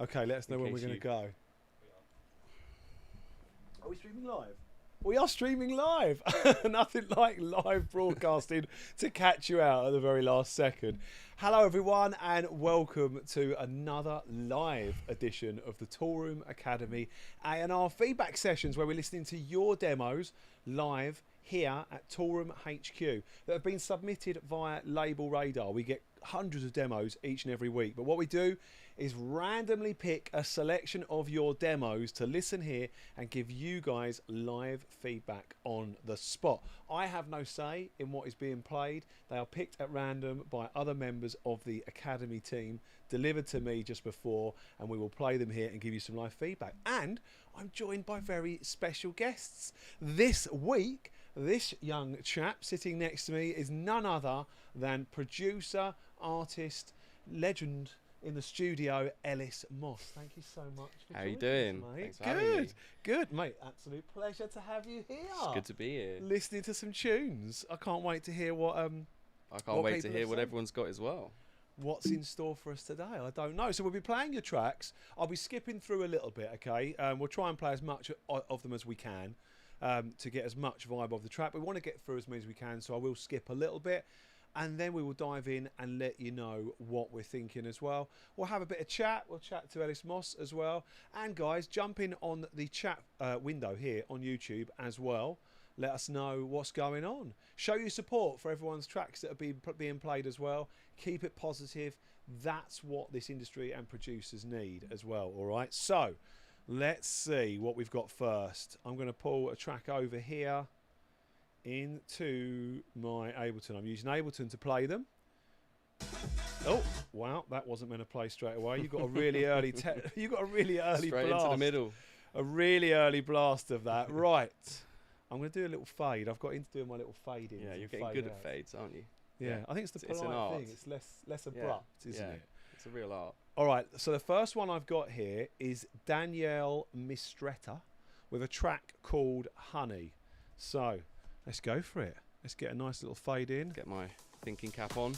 Okay, let us know when we're going to go. Are we streaming live? We are streaming live. Nothing like live broadcasting to catch you out at the very last second. Hello everyone and welcome to another live edition of the Toolroom Academy A&R feedback sessions, where we're listening to your demos live here at Toolroom HQ that have been submitted via Label Radar. We get hundreds of demos each and every week, but what we do is randomly pick a selection of your demos to listen here and give you guys live feedback on the spot. I have no say in what is being played. They are picked at random by other members of the Academy team, delivered to me just before, and we will play them here and give you some live feedback. And I'm joined by very special guests. This week, this young chap sitting next to me is none other than producer, artist, legend in the studio, Ellis Moss. Thank you so much for How you joining doing? us, mate. Thanks for having me. Good, mate. Absolute pleasure to have you here. It's good to be here. Listening to some tunes. I can't wait to hear what I can't wait to hear what said. everyone's got as well. What's in store for us today? I don't know. So we'll be playing your tracks. I'll be skipping through a little bit, okay? We'll try and play as much of them as we can to get as much vibe of the track. We want to get through as many as we can, so I will skip a little bit. And then we will dive in and let you know what we're thinking as well. We'll have a bit of chat. We'll chat to Ellis Moss as well. And guys, jump in on the chat window here on YouTube as well. Let us know what's going on. Show your support for everyone's tracks that are being played as well. Keep it positive. That's what this industry and producers need as well. All right. So let's see what we've got first. I'm going to pull a track over here into my Ableton. I'm using Ableton to play them. Oh wow, that wasn't meant to play straight away. You got a really early you got a really early Straight blast into the middle. a really early blast of that. Right, I'm going to do a little fade. I've got into doing my little fade in. Yeah, you're getting good at fades, aren't you? Yeah, I think it's the It's an polite art. thing. It's less abrupt, isn't it? It's a real art. All right, so the first one I've got here is Danielle Mistretta with a track called Honey. So let's go for it. Let's get a nice little fade in. Get my thinking cap on.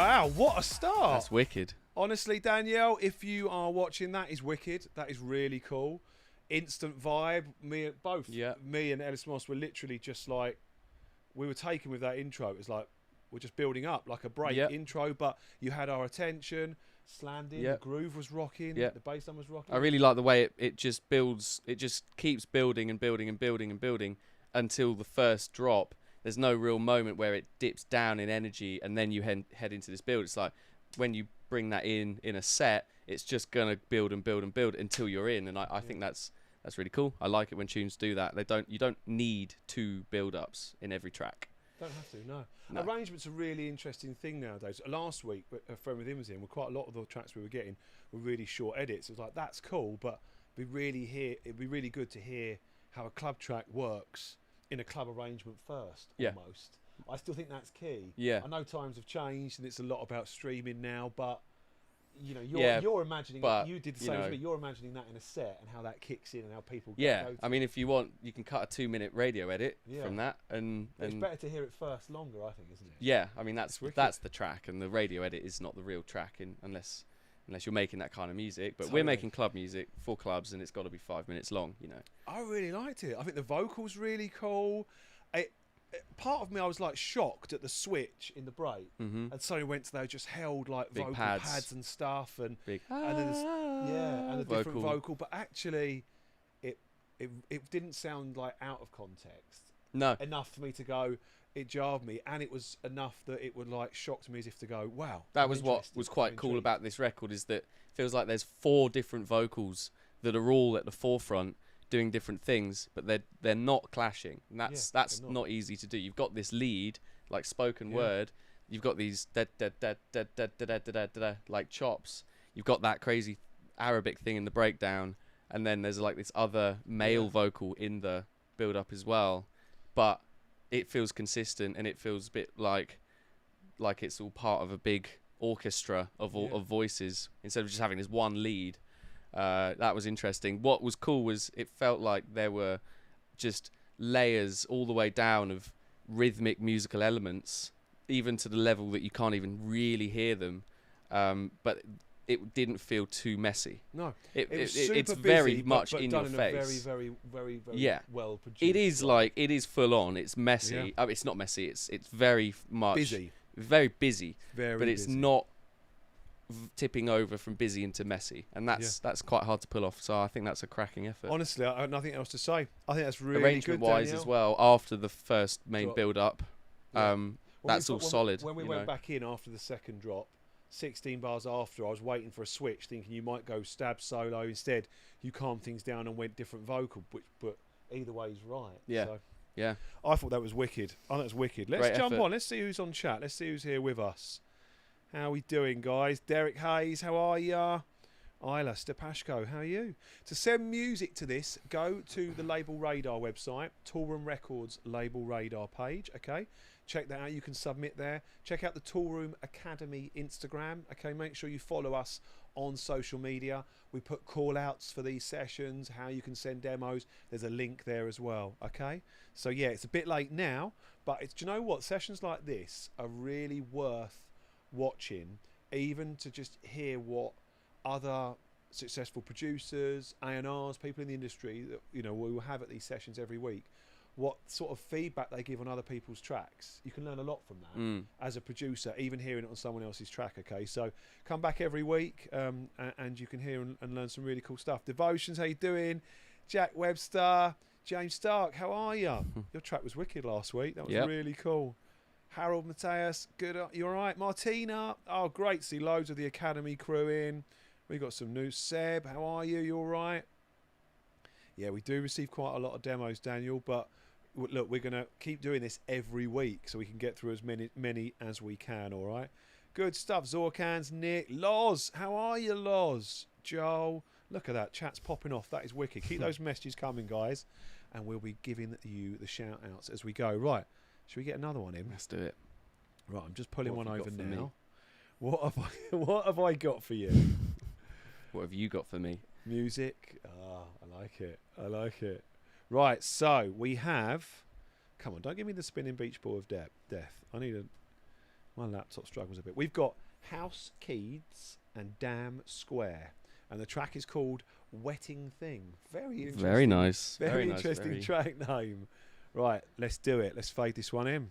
Wow, what a start. That's wicked. Honestly, Danielle, if you are watching, that is wicked. That is really cool. Instant vibe. Me and Ellis Moss were literally just like, we were taken with that intro. It was like, we're just building up like a break intro, but you had our attention. Slammed in, the groove was rocking, the bass line was rocking. I really like the way it just builds, it just keeps building and building and building and building until the first drop. There's no real moment where it dips down in energy and then you head into this build. It's like when you bring that in a set, it's just going to build and build and build until you're in. And I think that's really cool. I like it when tunes do that. You don't need 2 build-ups in every track. Don't have to, no. Arrangement's a really interesting thing nowadays. Last week, a friend with him was in, with quite a lot of the tracks we were getting were really short edits. It was like, that's cool, but it'd be really good to hear how a club track works in a club arrangement first, almost. I still think that's key. Yeah. I know times have changed and it's a lot about streaming now, but you know, you're imagining, you did the same as me, you're imagining that in a set and how that kicks in and how people go I mean, if you want, you can cut a 2-minute radio edit from that, and it's better to hear it first longer, I think, isn't it? Yeah, I mean, that's the track, and the radio edit is not the real track unless you're making that kind of music. But we're making club music for clubs, and it's got to be 5 minutes long, you know. I really liked it. I think the vocals really cool. Part of me, I was like shocked at the switch in the break, and suddenly went to those just held like big vocal pads and stuff, and big and then and the different vocal, but actually, it didn't sound like out of context. No, enough for me to go. It jarred me, and it was enough that it would like shocked me as if to go, wow. That was what was quite cool about this record, is that it feels like there's 4 different vocals that are all at the forefront, doing different things, but they're not clashing. And that's not easy to do. You've got this lead, like spoken word. You've got these like chops. You've got that crazy Arabic thing in the breakdown, and then there's like this other male vocal in the build up as well. But it feels consistent, and it feels a bit like it's all part of a big orchestra of voices instead of just having this one lead. That was interesting. What was cool was it felt like there were just layers all the way down of rhythmic musical elements, even to the level that you can't even really hear them. But it didn't feel too messy. No, it's very much in your face. Very well produced. It is full on. It's messy. Oh, it's not messy. It's very much busy. Very busy. But it's not tipping over from busy into messy, and that's quite hard to pull off. So I think that's a cracking effort. Honestly, I have nothing else to say. I think that's really arrangement good, wise Danielle. as well. After the first main build up, that's all solid. When we went back in after the second drop, 16 bars after, I was waiting for a switch, thinking you might go stab solo. Instead, you calmed things down and went different vocal, but either way is right. Yeah. I thought that was wicked. I thought that was wicked. Let's jump on. Let's see who's on chat. Let's see who's here with us. How we doing, guys? Derek Hayes, how are ya? Isla Stepashko, how are you? To send music to this, go to the Label Radar website, Toolroom Records Label Radar page, okay? Check that out. You can submit there. Check out the Toolroom Academy Instagram, okay? Make sure you follow us on social media. We put call-outs for these sessions, how you can send demos. There's a link there as well, okay? So, yeah, it's a bit late now, but do you know what? Sessions like this are really worth watching, even to just hear what other successful producers, A&Rs, people in the industry that we will have at these sessions every week, what sort of feedback they give on other people's tracks. You can learn a lot from that as a producer, even hearing it on someone else's track. Okay, so come back every week, and you can hear and learn some really cool stuff. Devotions, how you doing? Jack Webster, James Stark, how are you? Your track was wicked last week. That was really cool. Harold Mateus, good. You all right? Martina, oh great. See loads of the Academy crew in. We got some new. Seb, how are you? You all right? Yeah, we do receive quite a lot of demos, Daniel. But look, we're gonna keep doing this every week so we can get through as many as we can. All right. Good stuff. Zorkans, Nick, Loz, how are you, Loz? Joel, look at that. Chat's popping off. That is wicked. Keep those messages coming, guys, and we'll be giving you the shout outs as we go. Right. Should we get another one in? Let's do it. Right, I'm just pulling one over now. What have I got for you? What have you got for me? Music. I like it. I like it. Right, so we have. Come on, don't give me the spinning beach ball of death. I need My laptop struggles a bit. We've got House Keys and Dam Square, and the track is called Wetting Thing. Very interesting. Very nice. Very nice, interesting track name. Right, let's do it. Let's fade this one in.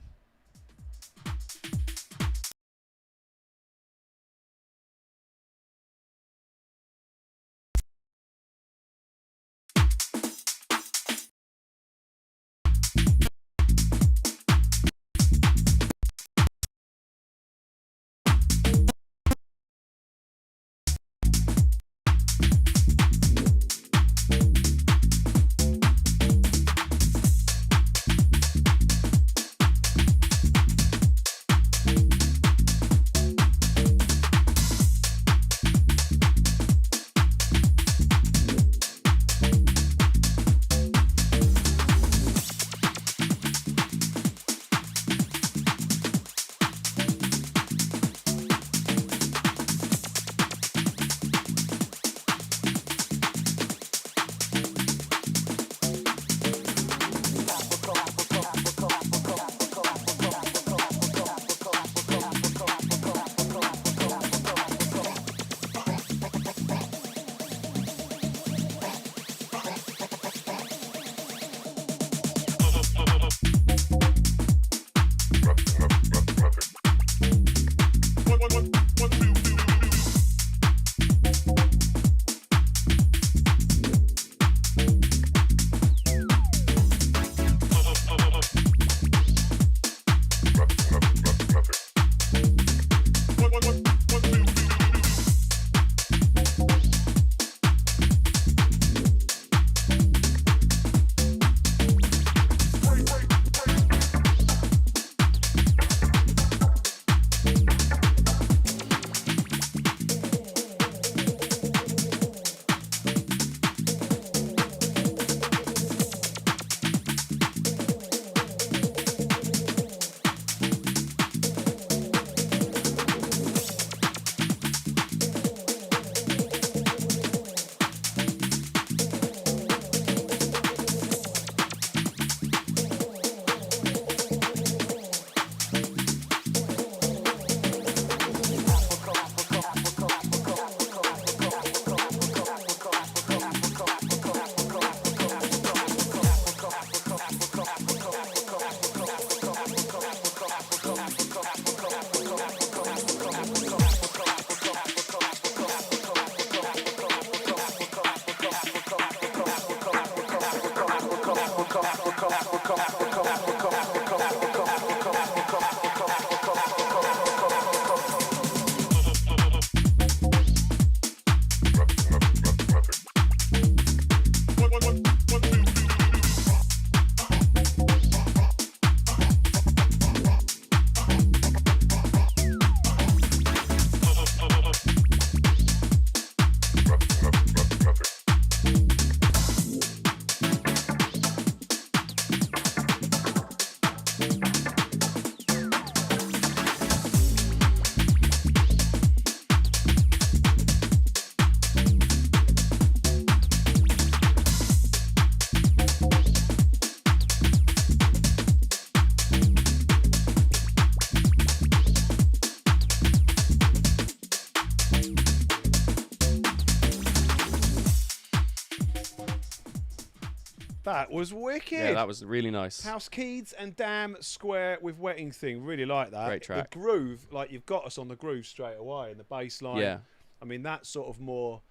That was wicked. Yeah, that was really nice. House Keys and Dam Square with Wetting Thing. Really like that. Great track. The groove, like you've got us on the groove straight away, and the bass line. Yeah. I mean, that sort of more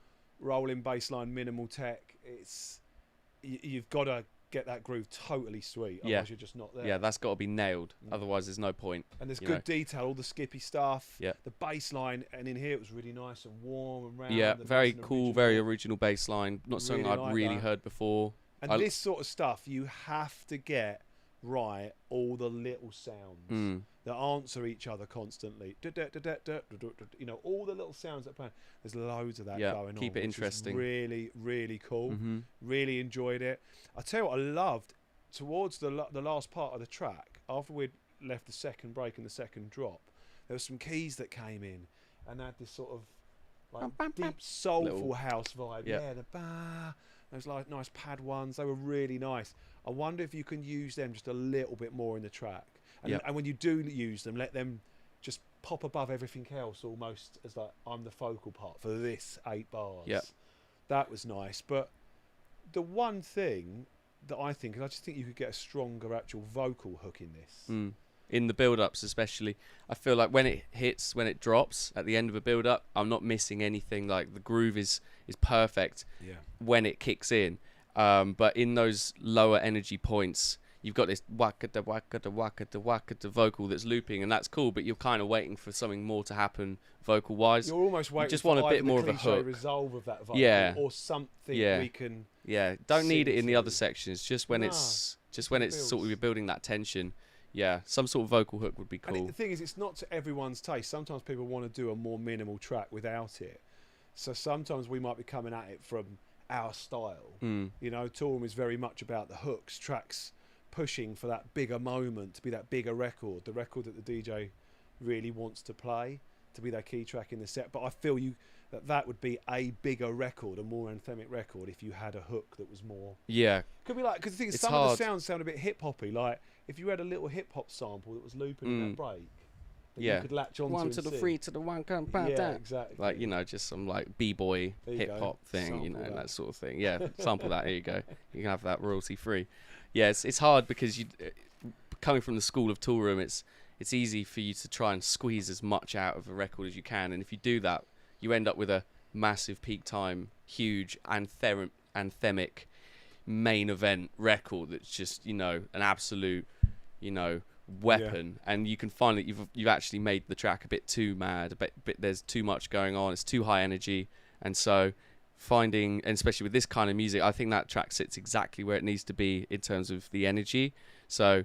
rolling bass line, minimal tech. It's you've got to get that groove totally sweet. Yeah. Otherwise, you're just not there. Yeah, that's got to be nailed. Otherwise, there's no point. And there's good detail, all the skippy stuff. Yeah. The bass line, and in here it was really nice and warm and round. Yeah, and very nice and cool, original. very original bass line. Not something Really I'd like really that. heard before. And this sort of stuff, you have to get right all the little sounds that answer each other constantly. You know, all the little sounds that play. There's loads of that going on. Keep it which is interesting. Really, really cool. Mm-hmm. Really enjoyed it. I tell you what, I loved towards the last part of the track, after we'd left the second break and the second drop, there were some keys that came in and had this sort of like deep, soulful house vibe. Yeah, the ba. Those like nice pad ones, they were really nice. I wonder if you can use them just a little bit more in the track. And when you do use them, let them just pop above everything else, almost as like I'm the focal part for this 8 bars. Yeah. That was nice. But the one thing that I think is I just think you could get a stronger actual vocal hook in this. In the build-ups especially, I feel like when it drops at the end of a build-up, I'm not missing anything. Like the groove is perfect when it kicks in, but in those lower energy points, you've got this waka-da waka-da waka-da waka-da vocal that's looping, and that's cool, but you're kind of waiting for something more to happen vocal-wise. You're almost waiting just for want a bit more of a cliche hook. resolve of that vocal, or something we can. Yeah, don't need it in the to. other sections. Just when it's sort of you're building that tension. Yeah, some sort of vocal hook would be cool. And the thing is, it's not to everyone's taste. Sometimes people want to do a more minimal track without it. So sometimes we might be coming at it from our style. You know, Toolroom is very much about the hooks, tracks pushing for that bigger moment, to be that bigger record, the record that the DJ really wants to play, to be that key track in the set. But I feel that would be a bigger record, a more anthemic record, if you had a hook that was more. Yeah. Could be like, because the thing is, some of the sounds sound a bit hip hoppy. Like if you had a little hip hop sample that was looping in that break, that you could latch onto. 1 to the 3 to the 1, come back. Yeah, exactly. Like, you know, just some like b-boy hip hop thing, Sample you know, that. that sort of thing. Yeah, sample that. Here you go. You can have that royalty free. Yeah, it's hard because you coming from the school of Toolroom, it's easy for you to try and squeeze as much out of a record as you can, and if you do that, you end up with a massive peak time, huge anthemic main event record that's just, you know, an absolute, you know, weapon. And you can find that you've actually made the track a bit too mad, a bit there's too much going on, it's too high energy. And so finding, and especially with this kind of music, I think that track sits exactly where it needs to be in terms of the energy. So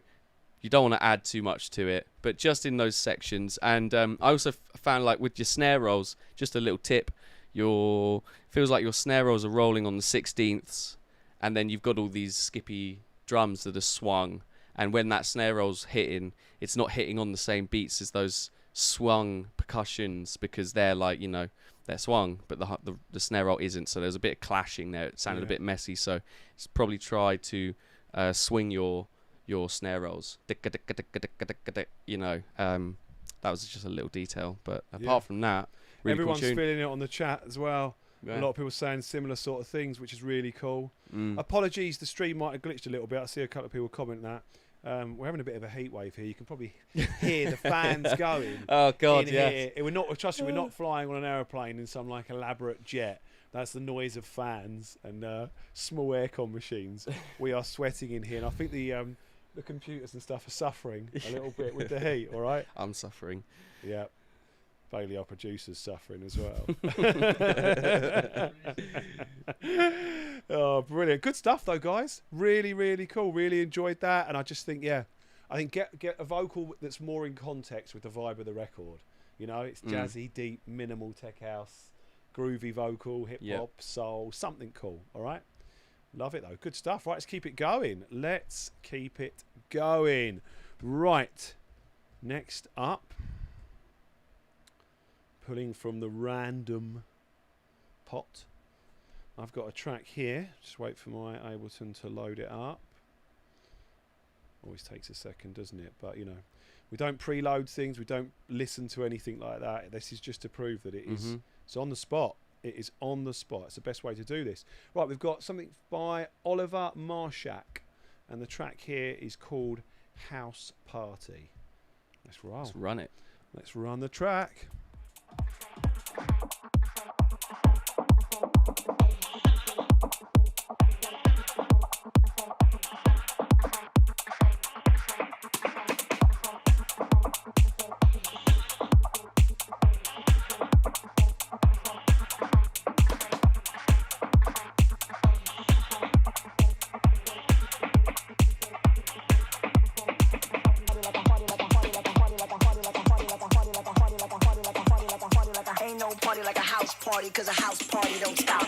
you don't want to add too much to it, but just in those sections. And I also found, like, with your snare rolls, just a little tip, feels like your snare rolls are rolling on the 16ths, and then you've got all these skippy drums that are swung, and when that snare roll's hitting, it's not hitting on the same beats as those swung percussions, because they're like, you know, they're swung, but the snare roll isn't, so there's a bit of clashing there. It sounded a bit messy, so it's probably try to swing your snare rolls, you know. That was just a little detail, but apart from that, really everyone's cool tune. feeling it on the chat as well. A lot of people saying similar sort of things, which is really cool. Apologies, the stream might have glitched a little bit. I see a couple of people comment that. We're having a bit of a heat wave here. You can probably hear the fans going. Oh God, yeah. We're not. Trust me, we're not flying on an aeroplane in some like elaborate jet. That's the noise of fans and small aircon machines. We are sweating in here, and I think the computers and stuff are suffering a little bit with the heat. All right. I'm suffering. Yeah. Bailey, our producer's suffering as well. Oh, brilliant. Good stuff, though, guys. Really, really cool. Really enjoyed that. And I just think, I think get a vocal that's more in context with the vibe of the record. You know, it's jazzy, deep, minimal tech house, groovy vocal, hip-hop, soul, something cool. All right? Love it, though. Good stuff. Right, let's keep it going. Let's keep it going. Right. Next up, pulling from the random pot, I've got a track here. Just wait for my Ableton to load it up. Always takes a second, doesn't it? But, you know, we don't preload things. We don't listen to anything like that. This is just to prove that it is. It's on the spot. It is on the spot. It's the best way to do this. Right, we've got something by Oliver Marshak, and the track here is called House Party. Let's roll. Let's run it. Let's run the track. Cause a house party don't stop.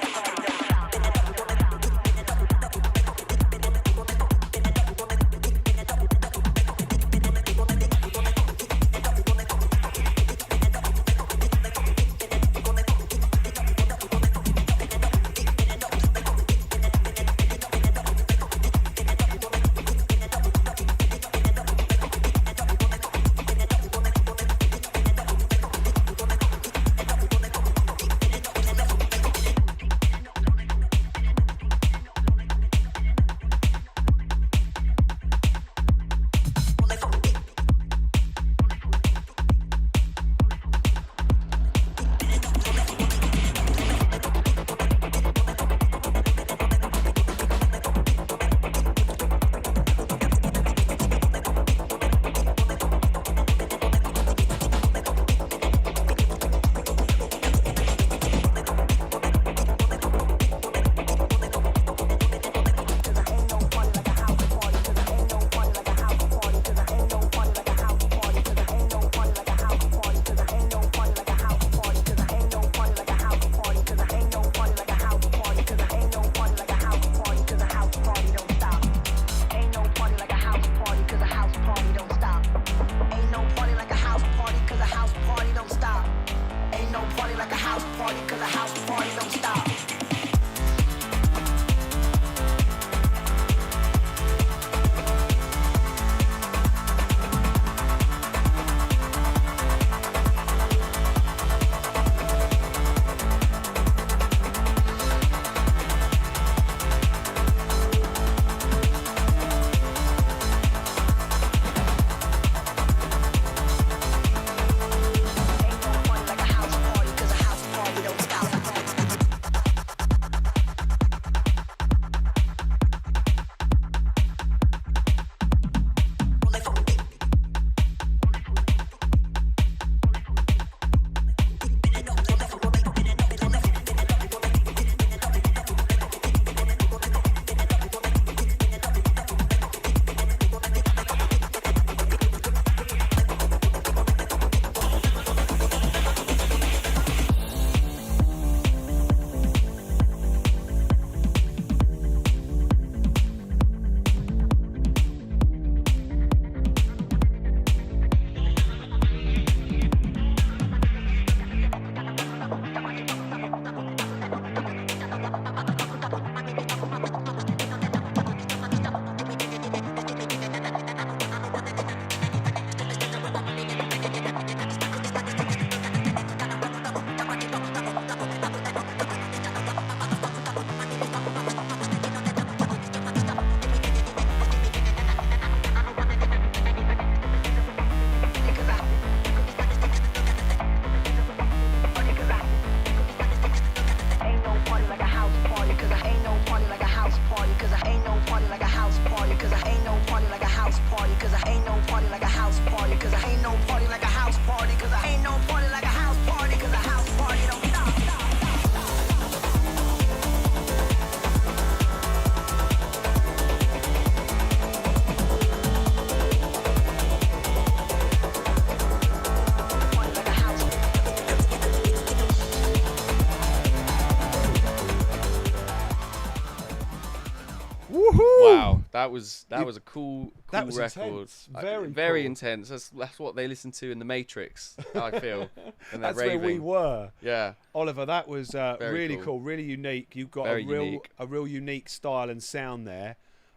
Woohoo! Wow, that was a cool That was record. intense. Very Cool. intense. That's what they listen to in the Matrix. I feel. And they're That's where we raving. were. Yeah. Oliver, that was really cool. cool, really unique. You've got Very a real unique. unique style and sound there.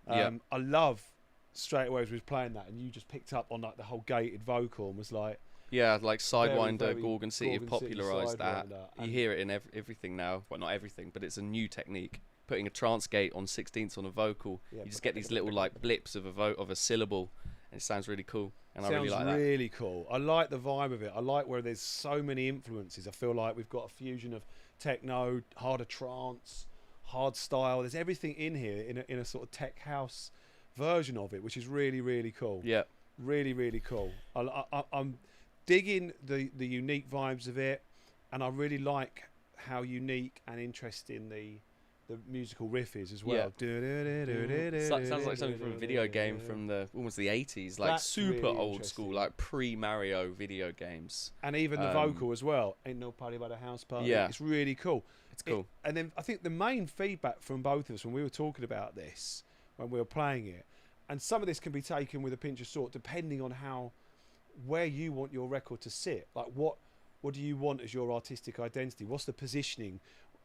Yeah. I love straight away as we was playing that, and you just picked up on like the whole gated vocal and was like, Yeah, like Sidewinder, very Gorgon City have Gorgon City popularised that. Sidewinder. You And- hear it in everything now. Well, not everything, but it's a new technique. Putting a trance gate on 16ths on a vocal, Yeah, you just get these little like blips of a syllable, and it sounds really cool. And I really like that. really cool. I like the vibe of it. I like where there's so many influences. I feel like we've got a fusion of techno, harder trance, hard style. There's everything in here in a sort of tech house version of it, which is really, really cool. Yeah. Really, really cool. I'm digging the unique vibes of it, and I really like how unique and interesting the musical riff is as well. Sounds like something from a video game from almost the 80s, like That's super really old school, interesting. like pre-Mario video games. And even the vocal as well. Ain't no party but a house party. Yeah. It's really cool. It's cool. And then I think the main feedback from both of us when we were talking about this, when we were playing it, and some of this can be taken with a pinch of salt depending on where you want your record to sit. Like what do you want as your artistic identity? What's the positioning?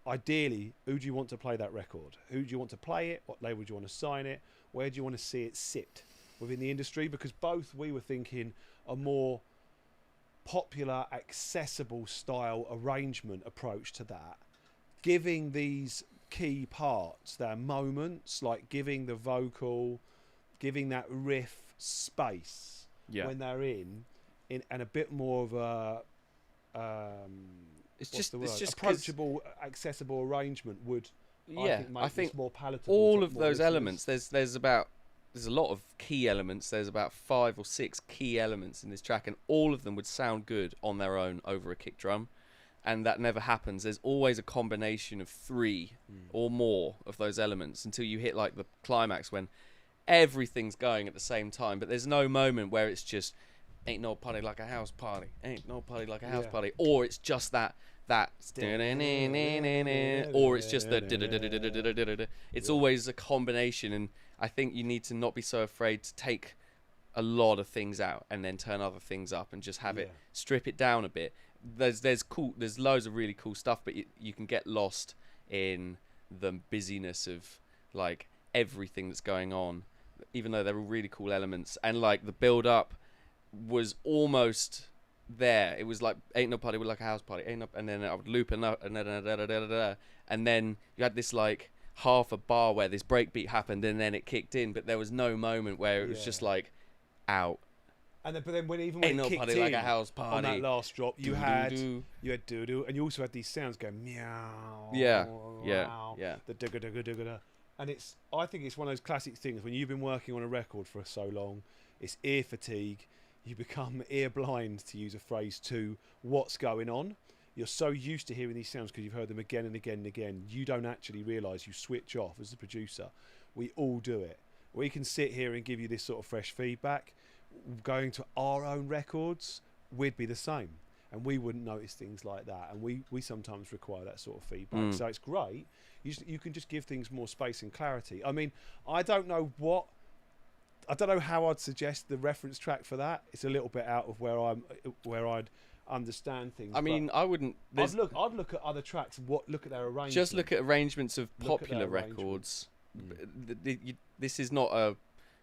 Ideally, who do you want to play that record? Who do you want to play it? What label do you want to sign it? Where do you want to see it sit within the industry? Because both we were thinking a more popular, accessible style arrangement approach to that, giving these key parts their moments, like giving the vocal, giving that riff space when they're in and a bit more of a It's what's just the word? it's just 'cause- approachable, accessible arrangement would Yeah, make I think this more palatable. all to of more those listeners. elements. There's a lot of key elements. There's about 5 or 6 key elements in this track, and all of them would sound good on their own over a kick drum, and that never happens. There's always a combination of 3 or more of those elements until you hit like the climax when everything's going at the same time. But there's no moment where it's just ain't no party like a house party, ain't no party like a house Yeah. party, or it's just that or it's just the it's always a combination. And I think you need to not be so afraid to take a lot of things out and then turn other things up and just have it, strip it down a bit. There's loads of really cool stuff, but you can get lost in the busyness of like everything that's going on, even though they're all really cool elements. And like the build up was almost there. It was like ain't no party with like a house party, ain't no, and then I would loop and then you had this like half a bar where this breakbeat happened and then it kicked in, but there was no moment where it was just like out. And then, but then when Ain't it no kicked party in like a house on party. that last drop, you had doo-doo, and you also had these sounds going meow. Yeah. The dugga. And I think it's one of those classic things when you've been working on a record for so long, it's ear fatigue. You become ear blind, to use a phrase, to what's going on. You're so used to hearing these sounds because you've heard them again and again and again. You don't actually realise you switch off as a producer. We all do it. We can sit here and give you this sort of fresh feedback. Going to our own records, we'd be the same. And we wouldn't notice things like that. And we sometimes require that sort of feedback. So it's great. You can just give things more space and clarity. I mean, I don't know how I'd suggest the reference track for that. It's a little bit out of where I'd understand things. I mean, I wouldn't. I'd look at other tracks. Look at their arrangement. Just look at arrangements of Look at popular their arrangement. records. This is not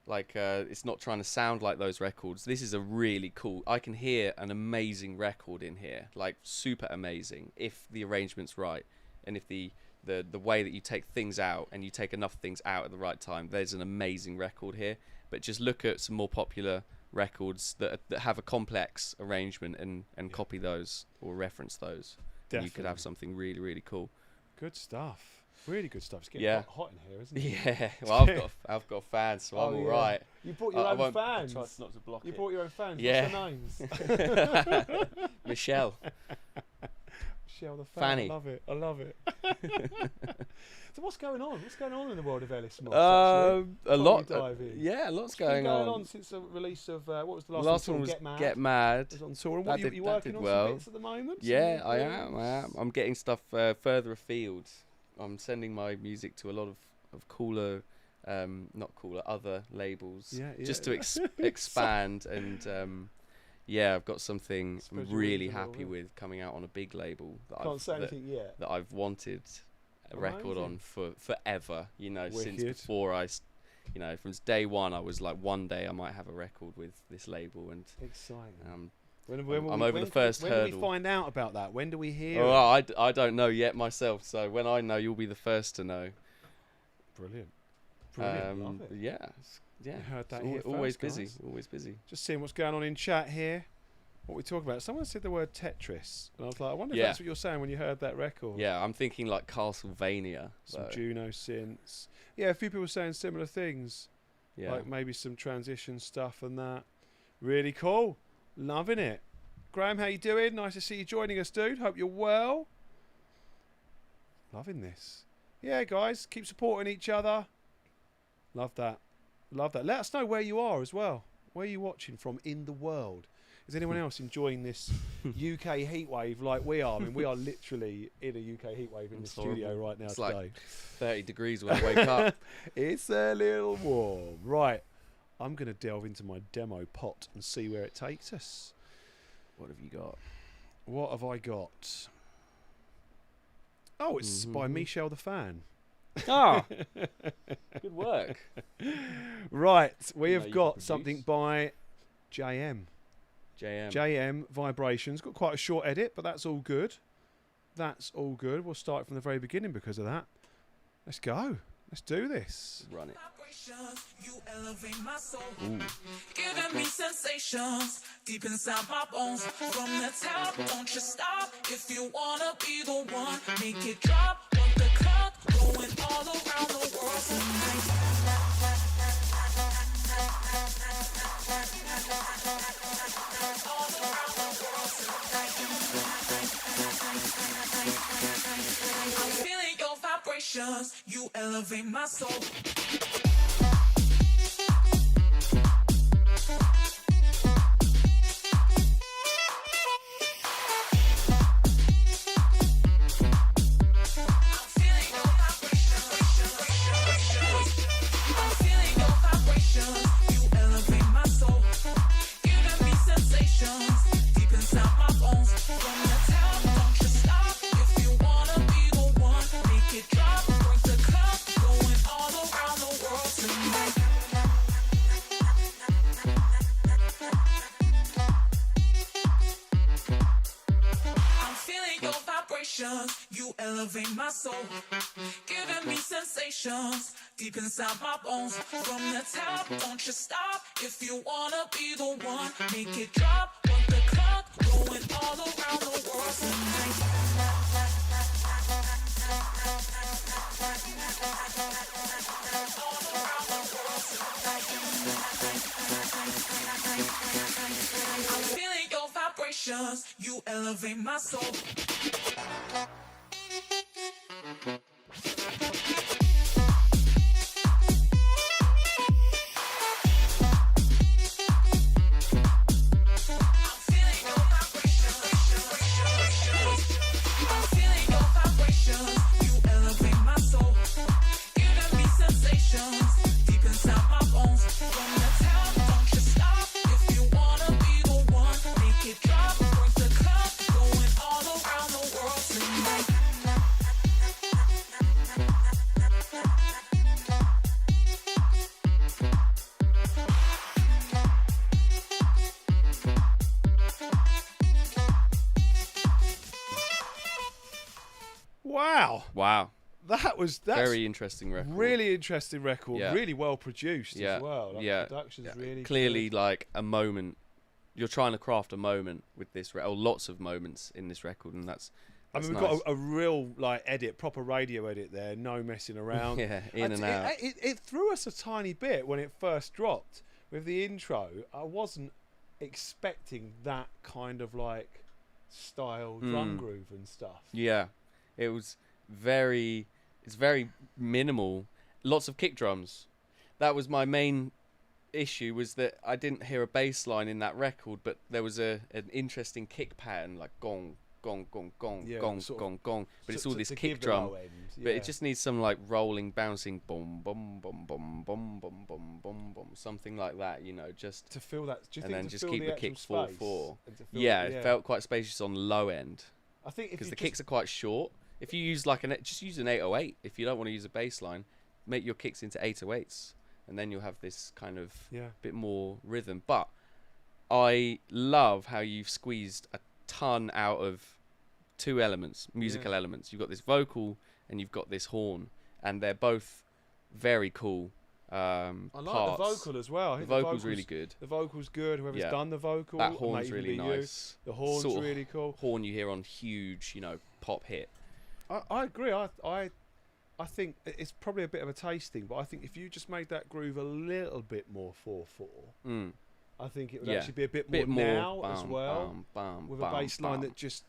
it's not trying to sound like those records. This is a really cool. I can hear an amazing record in here, like super amazing, if the arrangement's right, and if the way that you take things out and you take enough things out at the right time. There's an amazing record here. But just look at some more popular records that have a complex arrangement and copy those or reference those. And you could have something really, really cool. Good stuff. Really good stuff. It's getting hot in here, isn't it? Yeah. Well, I've got fans, so I'm all right. You brought your own fans. I tried not to block You it. brought your own fans. Yeah. What's their names? Michelle. Michelle the fan. Fanny. I love it. So what's going on? What's going on in the world of Ellis Moss? A lot. Dive in. Yeah, lots What's been going on since the release of what was the The last one one? was Get Get Mad. It's on tour. And That what did- you that working did on well. some bits at the moment? Yeah, Some I films? am. I'm getting stuff further afield. I'm sending my music to a lot of cooler not cooler, other labels, Yeah, just to yeah. expand. And yeah, I've got something Spread I'm your really wings a little happy bit. with coming out on a big label Can't say anything yet. that I've wanted a record Amazing. on for forever. You know, since Wicked. before you know, from day one, I was like, one day I might have a record with this label, and Exciting. I'm over the first when hurdle. When do we find out about that? When do we hear Oh, it? I don't know yet myself. So when I know, you'll be the first to know. Brilliant. Brilliant. Love it. Yeah, yeah. You heard that It's here always first, busy. guys. Always busy. Just seeing what's going on in chat here. What we talk about. Someone said the word Tetris. And I was like, I wonder if Yeah. that's what you're saying when you heard that record. Yeah, I'm thinking like Castlevania. Some So, Juno synths. Yeah, a few people saying similar things. yeah. Like maybe some transition stuff and that. Really cool. Loving it. Graham, how you doing? Nice to see you joining us, dude. Hope you're well. Loving this. Yeah, guys, keep supporting each other. Love that. Love that. Let us know where you are as well. Where are you watching from in the world? Is anyone else enjoying this UK heatwave like we are? I mean, we are literally in a UK heatwave in the It's studio horrible. right now It's today. like 30 degrees when I wake up. It's a little warm. Right. I'm going to delve into my demo pot and see where it takes us. What have you got? What have I got? Oh, it's by Michel the Fan. Ah, good work. Right. We You know have you got can something produce. by JM. JM. JM Vibrations. Got quite a short edit, but that's all good. That's all good. We'll start from the very beginning because of that. Let's go. Let's do this. Run it. You elevate my soul, Ooh. giving me sensations deep inside my bones. From the top, don't you stop. If you wanna be the one, make it drop. Want the clock going all around the world tonight. All around the world tonight. I'm feeling your vibrations. You elevate my soul. You elevate my soul, giving me sensations deep inside my bones. From the top, don't you stop. If you wanna be the one, make it drop. Want the clock going all around the world tonight. All around the world tonight. I'm feeling your vibrations. You elevate my soul. Wow. That's Very interesting record. really interesting record. Yeah. Really well produced Yeah. as well. Like, Yeah. the production's Yeah. really Clearly, good. like a moment. You're trying to craft a moment with this record. Lots of moments in this record, and that's I mean, we've nice. got a real like edit, proper radio edit there. No messing around. Yeah, in and out. It threw us a tiny bit when it first dropped with the intro. I wasn't expecting that kind of like style drum groove and stuff. Yeah, it was very. It's very minimal. Lots of kick drums. That was my main issue, was that I didn't hear a bass line in that record, but there was an interesting kick pattern, like gong, gong, gong, gong, Yeah, gong, sort of gong, gong. But it's all this to kick give the drum. low end, But yeah. it just needs some like rolling, bouncing, boom, boom, boom, boom, bomb, something like that. You know, just to feel that. Do you and think then to just feel keep the the actual kick space 4/4. and to feel Yeah, it, it felt quite spacious on the low end I think if because you the just, kicks are quite short. If you use like just use an 808 if you don't want to use a bass line, make your kicks into 808s, and then you'll have this kind of bit more rhythm. But I love how you've squeezed a ton out of two elements, musical elements. You've got this vocal and you've got this horn, and they're both very cool. I like parts. the vocal as well. I think The vocal's really good. The vocal's good. Whoever's Yeah. done the vocal, That it horn's may even really be you. nice. The horn's Sort of really cool. Horn you hear on huge, you know, pop hit. I agree. I think it's probably a bit of a tasting, but I think if you just made that groove a little bit more 4/4, I think it would actually be a bit more now as well, with a bass line that just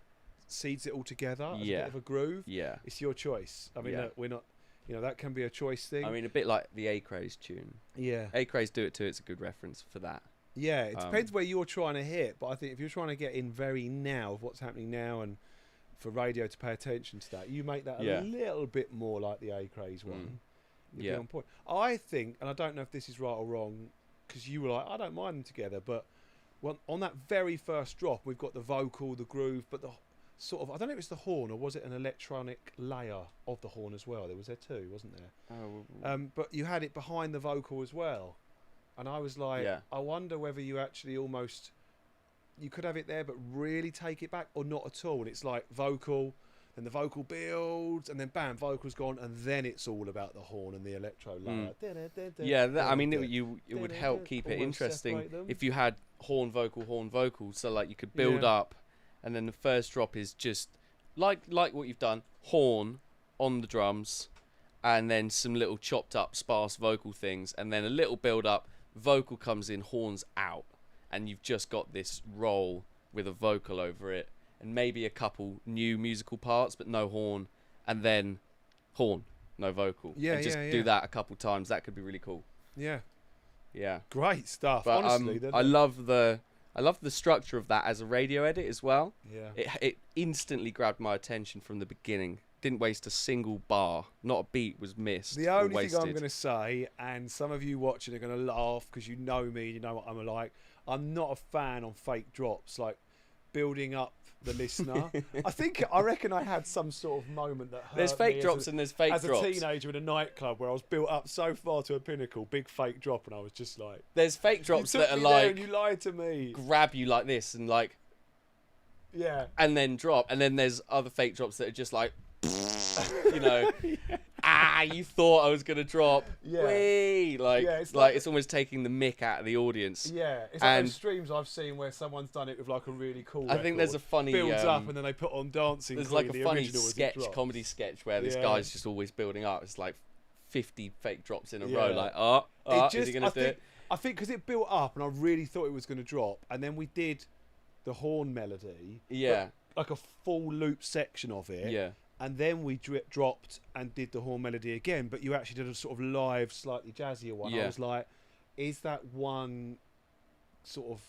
seeds it all together as a bit of a groove. Yeah, it's your choice. I mean, we're not. You know, that can be a choice thing. I mean, a bit like the A-Craze tune. Yeah. A-Craze Do It Too, it's a good reference for that. Yeah, it depends where you're trying to hit, but I think if you're trying to get in very now of what's happening now and for radio to pay attention to that, you make that a little bit more like the A-Craze one. Be on point. I think, and I don't know if this is right or wrong, because you were like, I don't mind them together, but on that very first drop, we've got the vocal, the groove, but the sort of, I don't know if it's the horn or was it an electronic layer of the horn as well. There was there too, wasn't there? But you had it behind the vocal as well, and I was like, I wonder whether you actually almost, you could have it there but really take it back, or not at all. And it's like vocal, then the vocal builds, and then bam, vocal's gone, and then it's all about the horn and the electro layer. I mean, it would help keep it interesting if you had horn vocal, so like you could build up, and then the first drop is just like what you've done, horn on the drums, and then some little chopped up sparse vocal things, and then a little build up, vocal comes in, horns out, and you've just got this roll with a vocal over it, and maybe a couple new musical parts but no horn, and then horn, no vocal. And just do that a couple times. That could be really cool. Yeah Great stuff. But honestly, I love the structure of that as a radio edit as well. It instantly grabbed my attention from the beginning. Didn't waste a single bar. Not a beat was missed. The only thing I'm going to say, and some of you watching are going to laugh because you know me, you know what I'm like. I'm not a fan on fake drops, like building up the listener. I reckon I had some sort of moment that hurt there's fake me drops and there's fake drops. As a teenager in a nightclub where I was built up so far to a pinnacle, big fake drop, and I was just like, there's fake drops you that are me like, there and you lied to me, grab you like this and like, and then drop, and then there's other fake drops that are just like, you know, you thought I was gonna drop. It's almost taking the mick out of the audience. It's like those streams I've seen where someone's done it with like a really cool I think there's a funny builds up and then they put on Dancing there's Queen, like a the funny original comedy sketch where this guy's just always building up. It's like 50 fake drops in a row, like is he gonna do it? I think because it built up and I really thought it was going to drop, and then we did the horn melody, like a full loop section of it, and then we dropped and did the horn melody again, but you actually did a sort of live, slightly jazzier one. I was like, is that one sort of,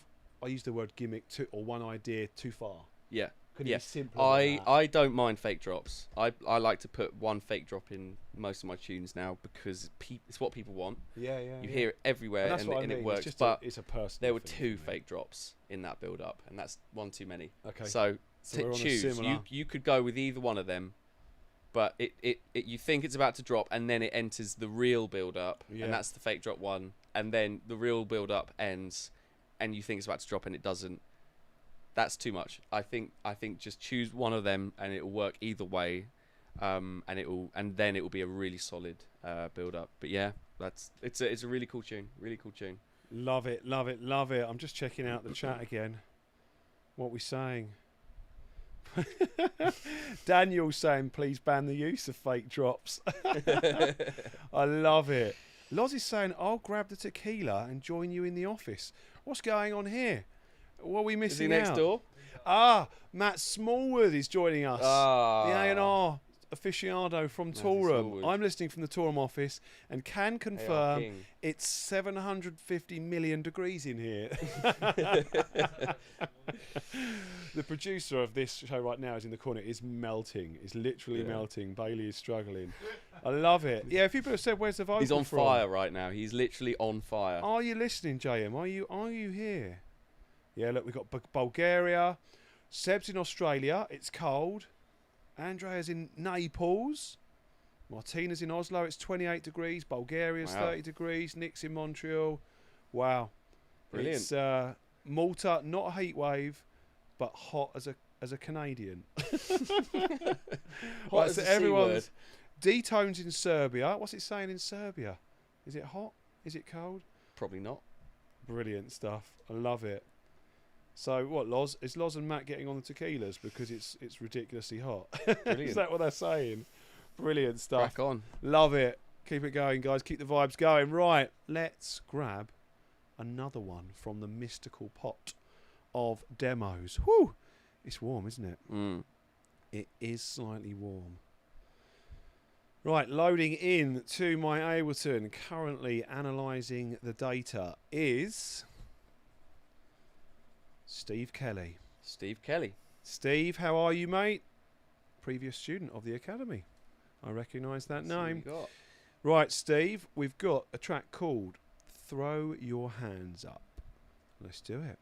I use the word gimmick or one idea too far? Could it be simpler than that? I don't mind fake drops. I like to put one fake drop in most of my tunes now because it's what people want. You hear it everywhere and it works. But it's a personal there were two fake drops in that build up, and that's one too many. Okay. So choose. You could go with either one of them, but it you think it's about to drop, and then it enters the real build up, and that's the fake drop one, and then the real build up ends, and you think it's about to drop and it doesn't. That's too much. I think just choose one of them and it will work either way, and then it will be a really solid build up. But yeah, it's a really cool tune. Really cool tune. Love it, love it, love it. I'm just checking out the chat again. What we saying? Daniel's saying, please ban the use of fake drops. I love it. Loz is saying, I'll grab the tequila and join you in the office. What's going on here? What are we missing? Is he next door? Matt Smallwood is joining us. The A&R aficionado from Massive Torum. forward. I'm listening from the Torum office and can Hey, confirm King. it's 750 million degrees in here. The producer of this show right now is in the corner. Is melting. Is literally Yeah. melting. Bailey is struggling. I love it. Yeah, if people have said, "Where's the vocal He's on from?" fire right now. He's literally on fire. Are you listening, JM? Are you here? Yeah, look, we've got Bulgaria. Seb's in Australia. It's cold. Andrea's in Naples. Martina's in Oslo. It's 28 degrees. Bulgaria's Wow. 30 degrees. Nick's in Montreal. Wow. Brilliant. It's Malta, not a heat wave, but hot as a Canadian. Hot as a C word. D-tones in Serbia. What's it saying in Serbia? Is it hot? Is it cold? Probably not. Brilliant stuff. I love it. So what, Loz? Is Loz and Matt getting on the tequilas because it's ridiculously hot? Brilliant. Is that what they're saying? Brilliant stuff. Crack on. Love it. Keep it going, guys. Keep the vibes going. Right, let's grab another one from the mystical pot of demos. Whew! It's warm, isn't it? Mm. It is slightly warm. Right, loading in to my Ableton. Currently analysing the data is Steve Kelly. Steve Kelly. Steve, how are you, mate? Previous student of the Academy. I recognise that Let's see what name. we got. Right, Steve, we've got a track called Throw Your Hands Up. Let's do it.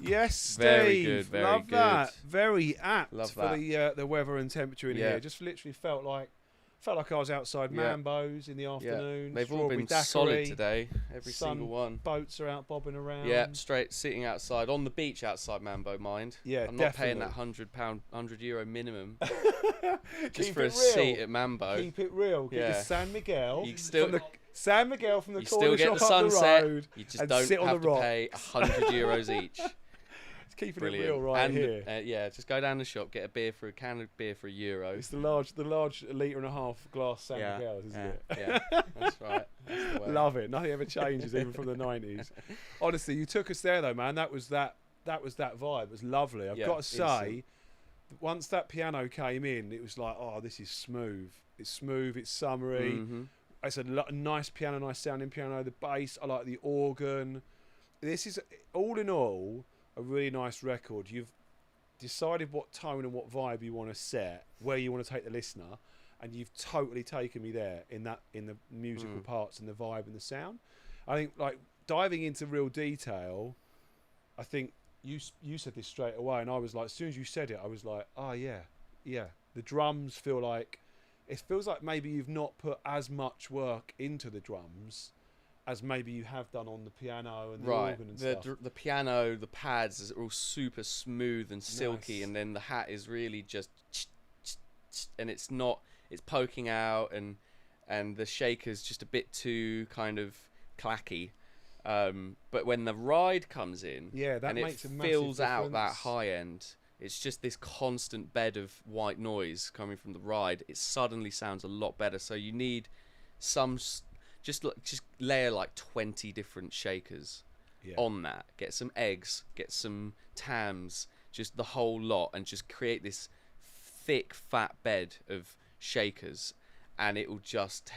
Yes, Steve. Very good, very Love good. that. Very apt Love for the weather and temperature in Yeah. here. Just literally felt like I was outside Yeah. Mambo's in the afternoon. They've all Strawberry been daiquiri, solid today, every sun single one. Boats are out bobbing around. Yeah, straight sitting outside on the beach outside Mambo, mind. Yeah, I'm not paying that definitely. €100 minimum Keep just for it a real. seat at Mambo. Keep it real. Get Yeah. your San Miguel. You still- from the San Miguel from the You corner still get shop the up sunset. the road. You just and don't sit on have the to rock. pay €100 each. It's keeping Brilliant. it real right and here. Yeah, just go down the shop, get a can of beer for €1. It's the large litre and a half glass San Miguel's, isn't it? Yeah, that's right. That's the way. Love it. Nothing ever changes, even from the 90s. Honestly, you took us there though, man. That was that vibe. It was lovely. I've Yeah, got to say, instant. once that piano came in, it was like, oh, this is smooth. It's smooth. It's summery. Mhm. It's a nice piano, nice sounding piano. The bass, I like the organ. This is, all in all, a really nice record. You've decided what tone and what vibe you want to set, where you want to take the listener, and you've totally taken me there in the musical parts and the vibe and the sound. I think, like, diving into real detail, I think you said this straight away, and I was like, as soon as you said it, I was like, oh yeah. The drums feel like, it feels like maybe you've not put as much work into the drums as maybe you have done on the piano and the organ and stuff. The piano, the pads are all super smooth and silky, Nice. and then the hat is really just, and it's poking out, and the shaker's just a bit too kind of clacky. But when the ride comes in, Yeah, that and makes a it massive fills out that difference. high end, it's just this constant bed of white noise coming from the ride. It suddenly sounds a lot better. So you need just layer like 20 different shakers Yeah. on that. Get some eggs, get some tams, just the whole lot, and just create this thick, fat bed of shakers, and it will just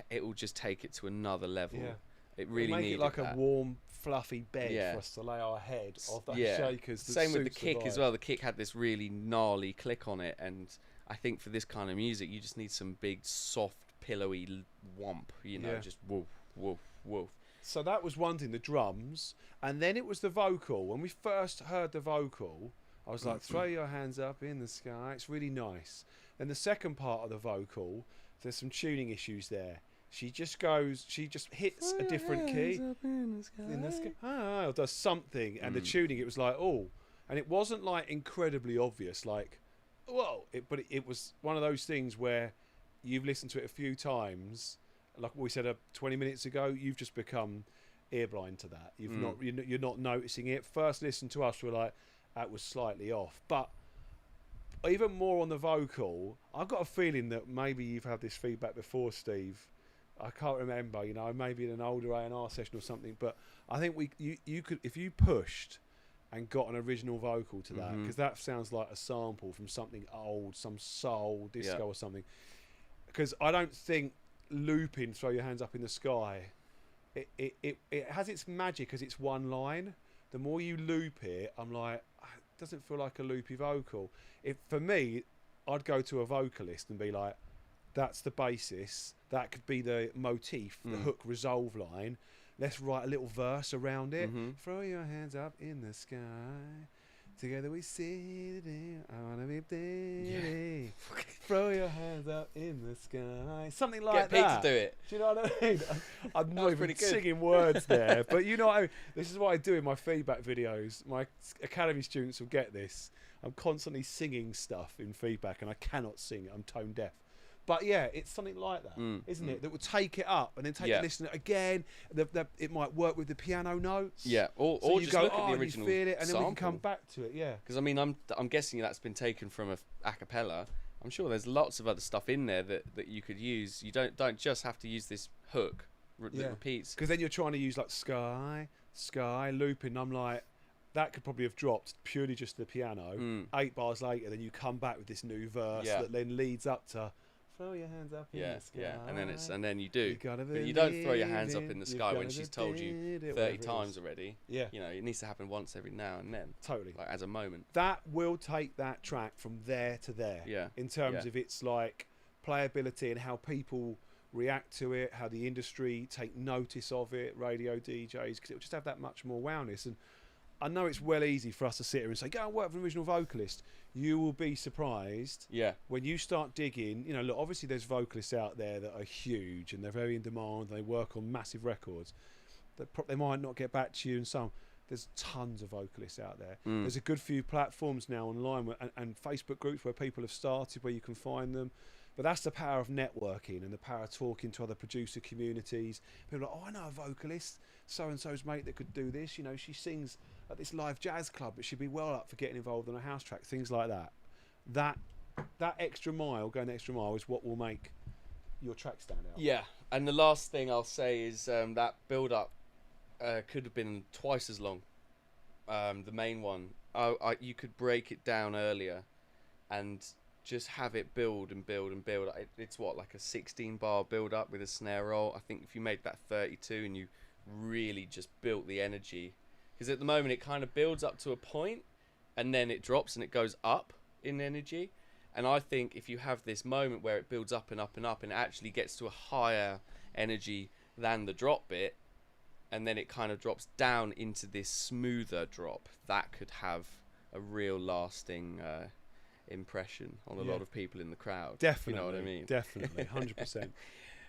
take it to another level. Yeah. It really make needed it like that. a warm, fluffy bed Yeah. for us to lay our head of the Yeah. shakers. That Same with the suits kick as vibe. well. The kick had this really gnarly click on it, and I think for this kind of music, you just need some big, soft, pillowy whomp. Yeah. Just woof, woof, woof. So that was one thing, the drums, and then it was the vocal. When we first heard the vocal, I was like, throw your hands up in the sky. It's really nice. Then the second part of the vocal, there's some tuning issues there. She just hits a different key in the sky, or does something, and the tuning, it was like, oh, and it wasn't like incredibly obvious, like, whoa, but it was one of those things where you've listened to it a few times, like we said 20 minutes ago, you've just become earblind to that. You're not noticing it. First listen to us, we're like, that was slightly off, but even more on the vocal, I've got a feeling that maybe you've had this feedback before, Steve. I can't remember, maybe in an older A&R session or something, but I think you could, if you pushed and got an original vocal to that, because that sounds like a sample from something old, some soul disco or something. Because I don't think looping "Throw Your Hands Up in the Sky," it has its magic as it's one line. The more you loop it, I'm like, it doesn't feel like a loopy vocal. For me, I'd go to a vocalist and be like, that's the basis, that could be the motif, the hook resolve line, let's write a little verse around it. Throw your hands up in the sky, together we sit there, I wanna be there. Throw your hands up in the sky, something like Get Pete that. to do it. Do you know what I mean? I'm not was even pretty good. singing words there, but you know what I mean? This is what I do in my feedback videos. My academy students will get this. I'm constantly singing stuff in feedback, and I cannot sing. I'm tone deaf. But yeah, it's something like that, isn't it? That will take it up and then take the listener again. It might work with the piano notes. Yeah, or So you just go, look at the and original you feel it, and then we can come sample. back to it. Yeah. Because I mean, I'm guessing that's been taken from a cappella. I'm sure there's lots of other stuff in there that you could use. You don't just have to use this hook that repeats. Because then you're trying to use like sky looping. I'm like, that could probably have dropped purely just the piano. 8 bars later, then you come back with this new verse that then leads up to throw your hands up in the sky. And then you do. gotta But you don't throw your hands up believe in the it, sky you've when gotta she's told you believe it, 30 whatever it times is. already. Yeah. It needs to happen once every now and then. Totally. Like as a moment. That will take that track from there to there. Yeah. In terms Yeah. of its like playability and how people react to it, how the industry take notice of it, radio DJs, because it will just have that much more wowness. And I know it's well easy for us to sit here and say, go and work for an original vocalist. You will be surprised Yeah. when you start digging. You know, look, obviously there's vocalists out there that are huge and they're very in demand. They work on massive records. They might not get back to you and so on. There's tons of vocalists out there. There's a good few platforms now online and Facebook groups where people have started where you can find them. But that's the power of networking and the power of talking to other producer communities. People are like, oh, I know a vocalist, so-and-so's mate that could do this. You know, she sings at this live jazz club, but she'd be well up for getting involved on a house track, things like that. That extra mile, going the extra mile, is what will make your track stand out. Yeah, and the last thing I'll say is that build-up could have been twice as long. The main one, you could break it down earlier and just have it build and build and build. It's what, like a 16-bar build-up with a snare roll. I think if you made that 32 and you really just built the energy, because at the moment it kind of builds up to a point and then it drops and it goes up in energy. And I think if you have this moment where it builds up and up and up and it actually gets to a higher energy than the drop bit, and then it kind of drops down into this smoother drop, that could have a real lasting impression on a lot of people in the crowd. Definitely. You know what I mean? Definitely, 100%.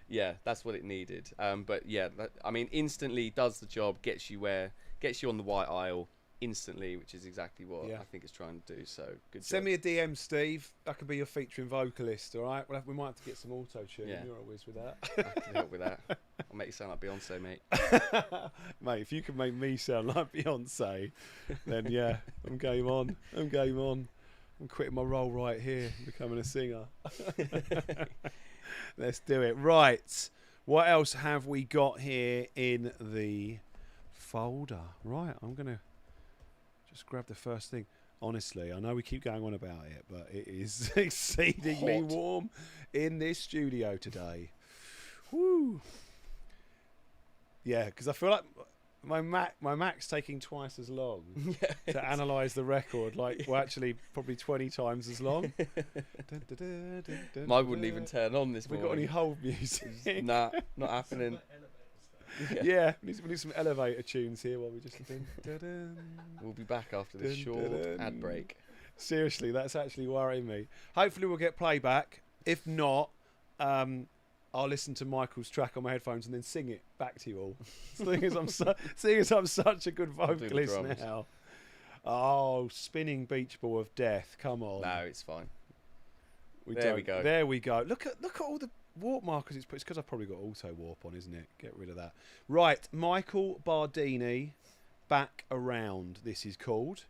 Yeah, that's what it needed. But yeah, I mean, instantly does the job, gets you on the white aisle instantly, which is exactly what I think it's trying to do. So good. Send job. me a DM, Steve. That could be your featuring vocalist. All right, we might have to get some auto tune. Yeah. You're a whiz with that. I can help with that. I'll make you sound like Beyonce, mate. Mate, if you can make me sound like Beyonce, then yeah, I'm game on. I'm quitting my role right here, becoming a singer. Let's do it. Right, what else have we got here in the folder? Right, I'm going to just grab the first thing. Honestly, I know we keep going on about it, but it is exceedingly Hot. warm in this studio today. Woo! Yeah, because I feel like my Mac's taking twice as long to analyse the record. Like, well, actually, probably 20 times as long. Mine wouldn't even turn on this Have we morning. got any hold music? Nah, not happening. Yeah, we need some elevator tunes here while we just... We'll be back after this short ad break. Seriously, that's actually worrying me. Hopefully we'll get playback. If not, I'll listen to Michael's track on my headphones and then sing it back to you all. Seeing as I'm such a good vocalist now. Oh, spinning beach ball of death. Come on. No, it's fine. There we go. Look at all the warp markers it's put. It's because I've probably got auto warp on, isn't it? Get rid of that. Right, Michael Bardini, Back Around. This is called.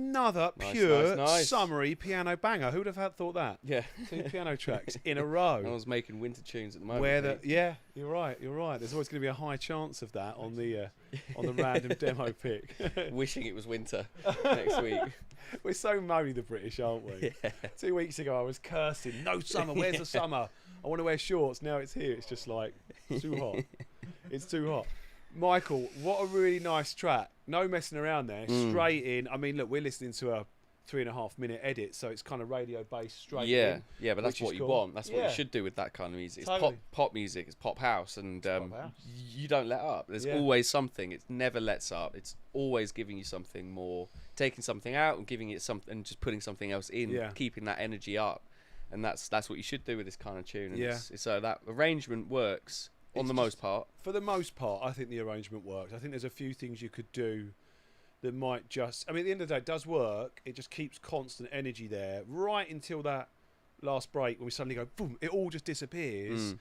another Nice, pure nice. summery piano banger. Who'd have thought that? Yeah. 2 piano tracks in a row. I was making winter tunes at the moment. Where mate. yeah, you're right. There's always going to be a high chance of that on the random demo pick. Wishing it was winter next week. We're so moany, the British, aren't we? Yeah. 2 weeks ago, I was cursing. No summer. Where's the summer? I want to wear shorts. Now it's here. It's just like too hot. It's too hot. Michael, what a really nice track. No messing around there. Straight in. I mean, look, we're listening to a 3.5 minute edit, so it's kind of radio based straight in. Yeah, but that's which what is you cool. want. That's what you should do with that kind of music. It's Totally. pop music. It's pop house, and pop house. you don't let up. There's always something. It never lets up. It's always giving you something more, taking something out and giving it something, and just putting something else in, keeping that energy up. And that's what you should do with this kind of tune. And so that arrangement works on the most part. For the most part, I think the arrangement works. I think there's a few things you could do that might just... I mean, at the end of the day, it does work. It just keeps constant energy there right until that last break when we suddenly go, boom, it all just disappears.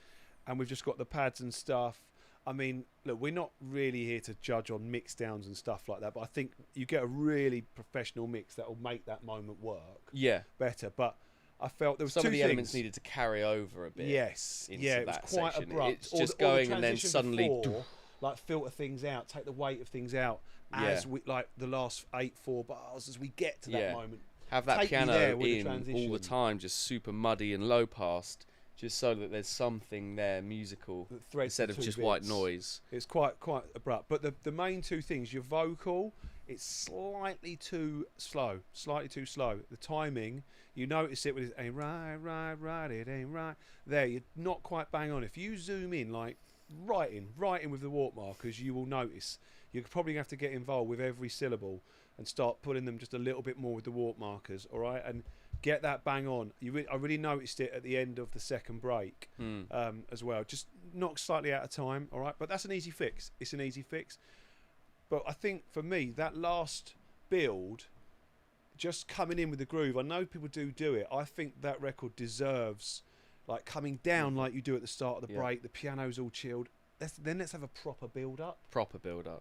And we've just got the pads and stuff. I mean, look, we're not really here to judge on mix downs and stuff like that, but I think you get a really professional mix that will make that moment work better. But I felt there was some two of the things. Elements needed to carry over a bit. Yes, into it was that quite section. abrupt. It's just going and then suddenly, before, like filter things out, take the weight of things out as we like the last 8/4 bars as we get to that moment. Have that Take me piano there with the in all transition. the time, just super muddy and low passed, just so that there's something there musical That threads instead the of two just bits. white noise. It's quite abrupt. But the main two things, your vocal, it's slightly too slow. The timing, you notice it with it ain't right, it ain't right. There, you're not quite bang on. If you zoom in, like right in with the warp markers, you will notice. You're probably going to have to get involved with every syllable and start putting them just a little bit more with the warp markers, all right? And get that bang on. I really noticed it at the end of the second break as well. Just knock slightly out of time, all right? But that's an easy fix. It's an easy fix. But I think for me, that last build, just coming in with the groove, I know people do it. I think that record deserves, like, coming down like you do at the start of the break. The piano's all chilled. Let's have a proper build up.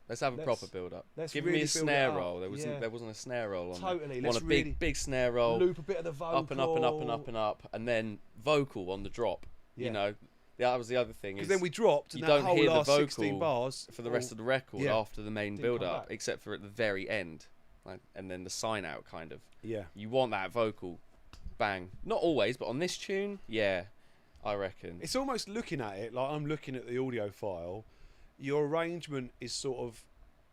Let's have a proper build up. Give really me a build snare it up. roll. There wasn't a snare roll on Totally. it. Let's Want a really big snare roll. Loop a bit of the vocal. Up and up and up and up and up, and then vocal on the drop. You know, that was the other thing. Because then we dropped, and you that don't whole hear the last vocal 16 bars for the rest of the record after the main Didn't build come up, back. except for at the very end, and then the sign out kind of. Yeah. You want that vocal, bang. Not always, but on this tune, I reckon. It's almost looking at it like I'm looking at the audio file. Your arrangement is sort of,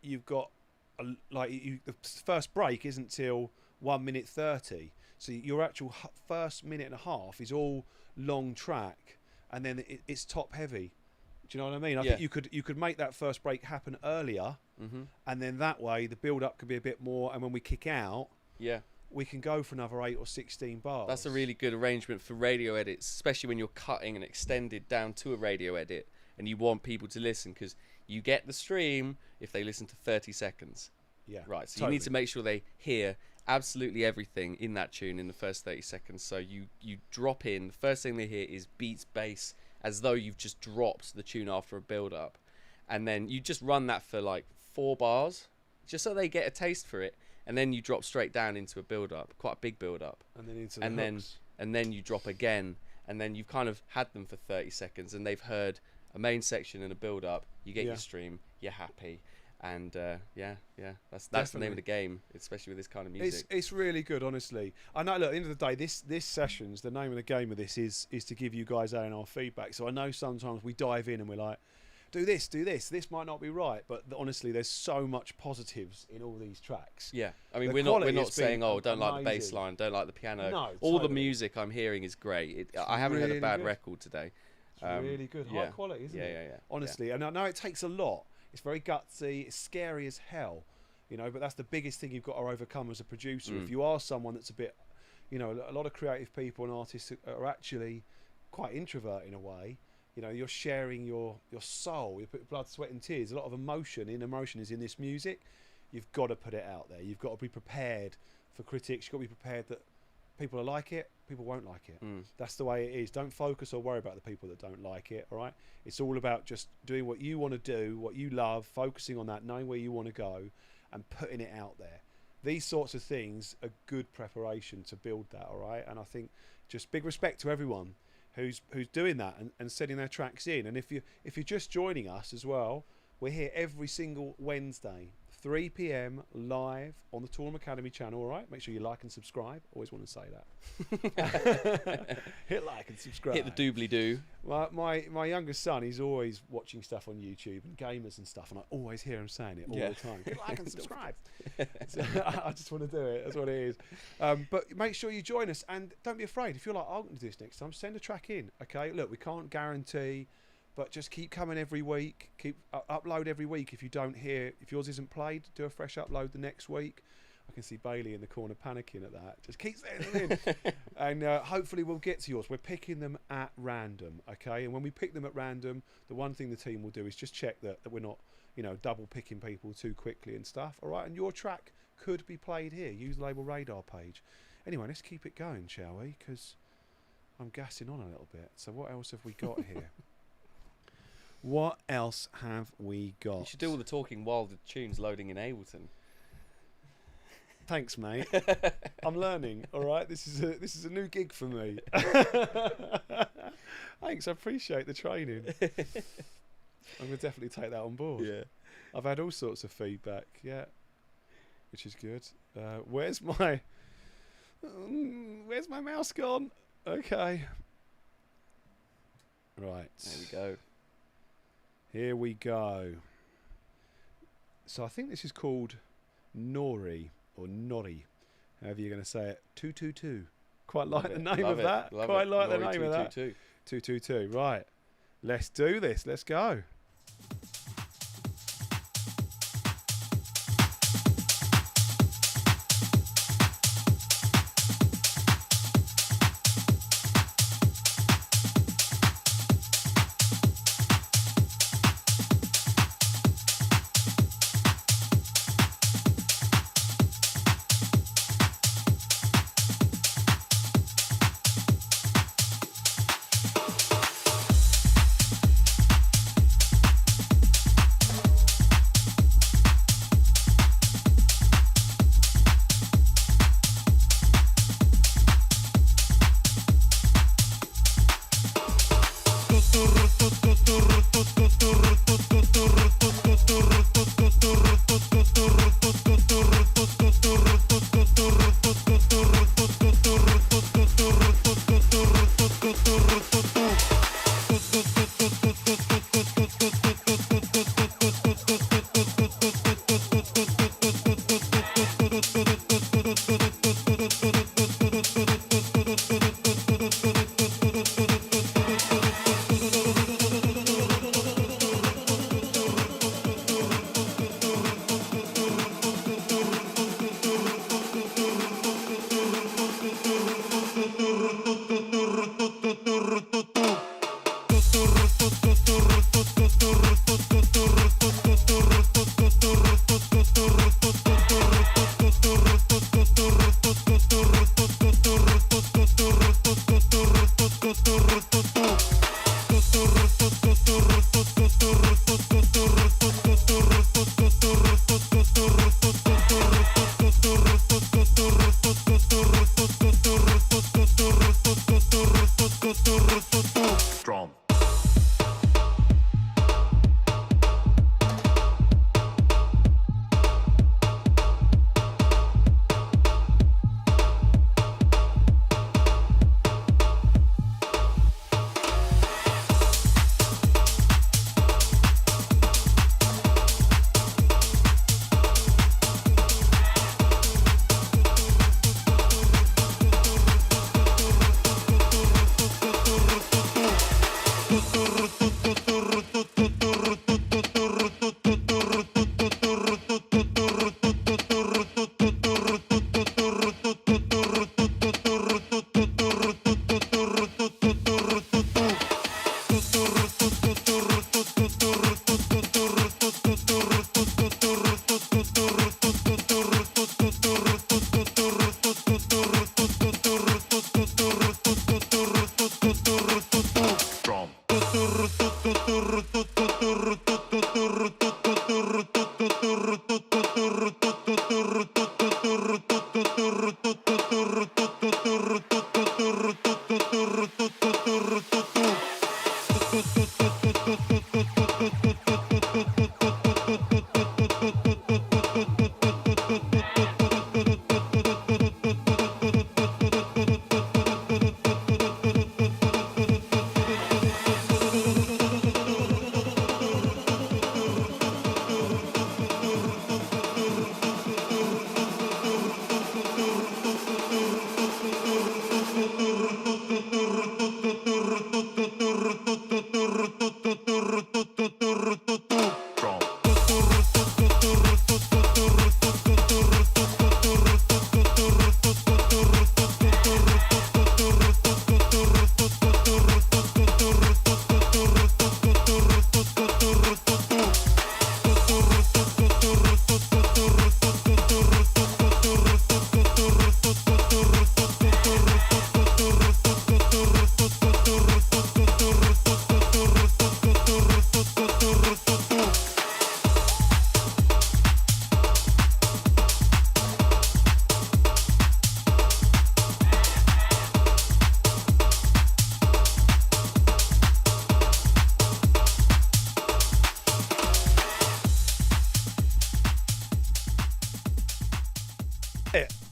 you've got the first break isn't till 1 minute 30, so your actual first minute and a half is all long track, and then it's top heavy. Do you know what I mean? I think you could make that first break happen earlier, and then that way the build up could be a bit more, and when we kick out, we can go for another 8 or 16 bars. That's a really good arrangement for radio edits, especially when you're cutting and extended down to a radio edit and you want people to listen, because you get the stream if they listen to 30 seconds. Yeah. Right, so you need to make sure they hear absolutely everything in that tune in the first 30 seconds. So you drop in, the first thing they hear is beats, bass, as though you've just dropped the tune after a build-up. And then you just run that for like 4 bars, just so they get a taste for it. And then you drop straight down into a build-up, quite a big build-up. And then into the hooks. And then you drop again. And then you've kind of had them for 30 seconds and they've heard a main section and a build-up. You get your stream, you're happy. And that's the name of the game, especially with this kind of music. It's really good, honestly. I know, look, at the end of the day, this sessions, the name of the game of this is to give you guys our feedback. So I know sometimes we dive in and we're like, do this, this might not be right, but honestly, there's so much positives in all these tracks. Yeah, I mean, The we're quality not has saying, been don't like the bass amazing. line, don't like the piano. No, all the totally. music I'm hearing is great. I haven't heard really a bad good. record today. It's really good, high quality, isn't it? Yeah. Honestly, and I know it takes a lot. It's very gutsy. It's scary as hell, but that's the biggest thing you've got to overcome as a producer. If you are someone that's a bit, a lot of creative people and artists are actually quite introvert in a way. You're sharing your soul. You put blood, sweat and tears. A lot of emotion is in this music. You've got to put it out there. You've got to be prepared for critics. You've got to be prepared that people will like it, people won't like it. That's the way it is. Don't focus or worry about the people that don't like it, all right? It's all about just doing what you want to do, what you love, focusing on that, knowing where you want to go and putting it out there. these sorts of things are good preparation to build that, all right? And I think just big respect to everyone who's doing that and sending their tracks in. And if you're just joining us as well, we're here every single Wednesday, 3 p.m. live on the Toolroom Academy channel, all right? Make sure you like and subscribe. Always want to say that. Hit like and subscribe. Hit the doobly-doo. My youngest son, he's always watching stuff on YouTube and gamers and stuff, and I always hear him saying it all the time. Hit like and subscribe. So, I just want to do it. That's what it is. But make sure you join us, and don't be afraid. If you're like, I'm going to do this next time, send a track in, okay? Look, we can't guarantee, but just keep coming every week. Keep upload every week. If yours isn't played, do a fresh upload the next week. I can see Bailey in the corner panicking at that. Just keep sending them in. And hopefully we'll get to yours. We're picking them at random, okay? And when we pick them at random, the one thing the team will do is just check that we're not, double picking people too quickly and stuff, all right? And your track could be played here. Use the Label Radar page. Anyway, let's keep it going, shall we? Because I'm gassing on a little bit. So what else have we got here? What else have we got? You should do all the talking while the tune's loading in Ableton. Thanks, mate. I'm learning. All right, this is a new gig for me. Thanks, I appreciate the training. I'm gonna definitely take that on board. Yeah, I've had all sorts of feedback. Yeah, which is good. Where's my mouse gone? Okay. Right. there we go. Here we go. So I think this is called Nori or Nori, however you're going to say it. 222. Quite like the name of that. Quite like the name of that. 222. Right. Let's do this. Let's go.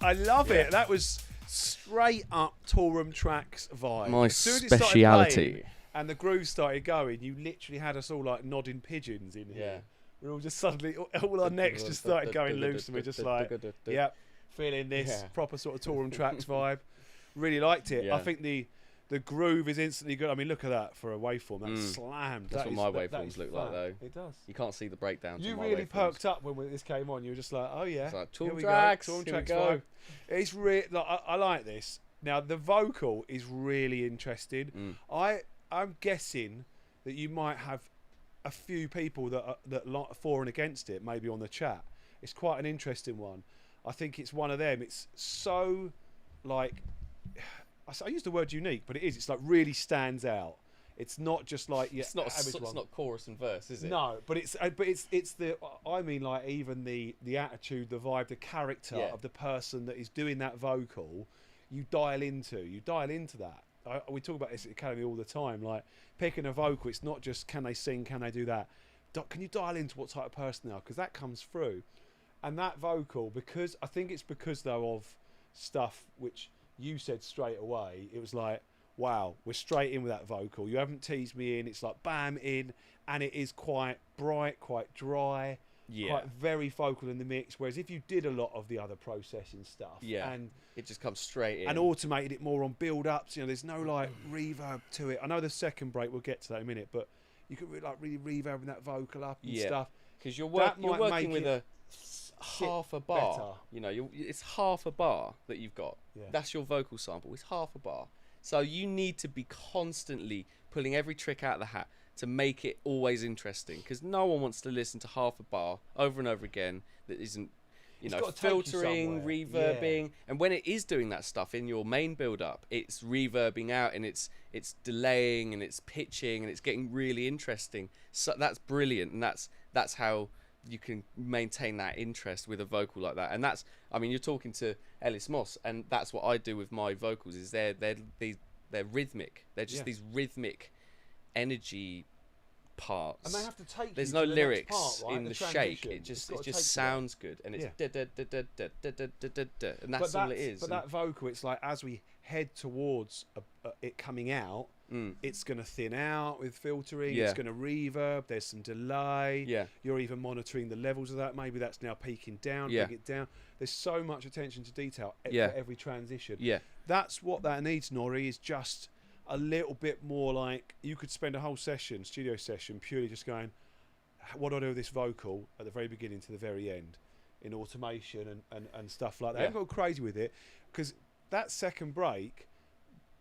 I love it. That was straight up Torum Tracks vibe. My As soon as it started speciality. playing and the groove started going, you literally had us all like nodding pigeons in here. Yeah. We're all just suddenly, all our necks just started going loose, and we're just like, yep, feeling this Yeah. proper sort of Torum Tracks vibe. Really liked it. Yeah. I think the groove is instantly good. I mean, look at that for a waveform. That's slammed. That's That what my is- that waveforms is look like, fat. though. It does. You can't see the breakdowns. You on my really waveforms. perked up when this came on. You were just like, oh yeah, It's like, here Tool we Tracks, go. Tool here we Tracks go. vibe. It's really like I like this. Now the vocal is really interesting. I'm guessing that you might have a few people that like for and against it, maybe on the chat. It's quite an interesting one. I think it's one of them. It's so like I use the word unique, but it is. It's like really stands out. It's not just like It's not. average It's one. not chorus and verse, is it? No, but it's the I mean like even the attitude, the vibe, the character Yeah. of the person that is doing that vocal. You dial into that. We talk about this at Academy all the time. Like picking a vocal, it's not just can they sing, can they do that. Can you dial into what type of person they are? Because that comes through. And that vocal, because I think it's because though of stuff which you said straight away. It was like, wow, we're straight in with that vocal. You haven't teased me in. It's like bam in, and it is quite bright, quite dry, quite very vocal in the mix. Whereas if you did a lot of the other processing stuff, and it just comes straight in and automated it more on build-ups, there's no like reverb to it. I know the second break, we'll get to that in a minute, but you could like really reverb that vocal up and stuff. Because you're That working might with make a half a bar. better. It's half a bar that you've got. Yeah. That's your vocal sample. It's half a bar. So you need to be constantly pulling every trick out of the hat to make it always interesting. Because no one wants to listen to half a bar over and over again that isn't, gotta take you filtering, somewhere. reverbing. Yeah. And when it is doing that stuff in your main build-up, it's reverbing out and it's delaying and it's pitching and it's getting really interesting. So that's brilliant, and that's how you can maintain that interest with a vocal like that. And that's, I mean, you're talking to Ellis Moss, and that's what I do with my vocals. Is they're rhythmic. They're just these rhythmic energy parts. And they have to take There's you no to the lyrics next part, right? in the transition. shake. It just It's gotta take you sounds good, and it's and that's all it is. But that vocal, it's like as we head towards it coming out, it's going to thin out with filtering. It's going to reverb. There's some delay. Yeah. You're even monitoring the levels of that. Maybe that's now peaking down. Yeah. Bring it down. There's so much attention to detail for every transition. Yeah. That's what that needs, Nori, is just a little bit more like you could spend a whole studio session, purely just going, what do I do with this vocal at the very beginning to the very end in automation and stuff like that. I haven't gone crazy with it because that second break,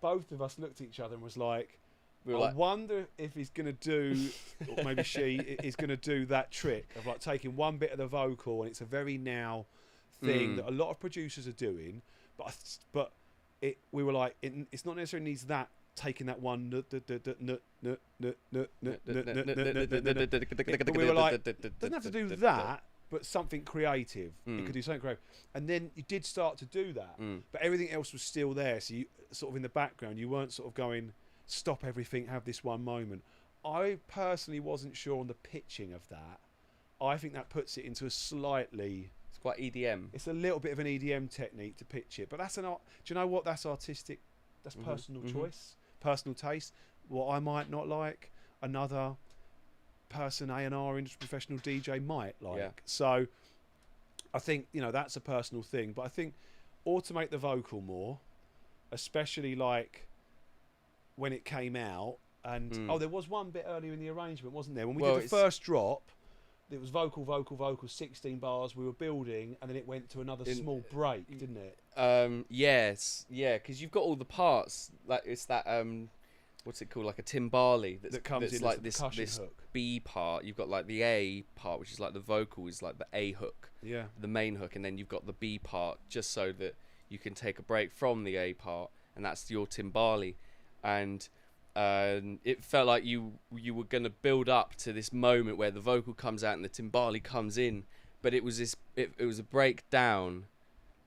both of us looked at each other and was like, I wonder if he's going to do, or maybe she is going to do that trick of like taking one bit of the vocal, and it's a very now thing that a lot of producers are doing, but we were like, it's not necessarily needs that, taking that one, but we were like, doesn't have to do that, but something creative. You could do something creative, and then you did start to do that, but everything else was still there. So you sort of in the background, you weren't sort of going, stop everything, have this one moment. I personally wasn't sure on the pitching of that. I think that puts it into a slightly... It's quite EDM. It's a little bit of an EDM technique to pitch it, but that's an art. Do you know what? That's artistic. That's personal choice, personal taste. What I might not like, another person, A&R industry professional DJ might like. Yeah. So I think, you know, that's a personal thing, but I think automate the vocal more, especially like when it came out. And there was one bit earlier in the arrangement, wasn't there? When we did the first drop, it was vocal, 16 bars. We were building, and then it went to another small break, didn't it? Yes, yeah, because you've got all the parts. Like it's that what's it called? Like a timbali that comes that's in like as this hook. B part. You've got like the A part, which is like the vocal, is like the A hook, the main hook, and then you've got the B part, just so that you can take a break from the A part, and that's your timbali, and. It felt like you were going to build up to this moment where the vocal comes out and the timbali comes in, but it was it was a breakdown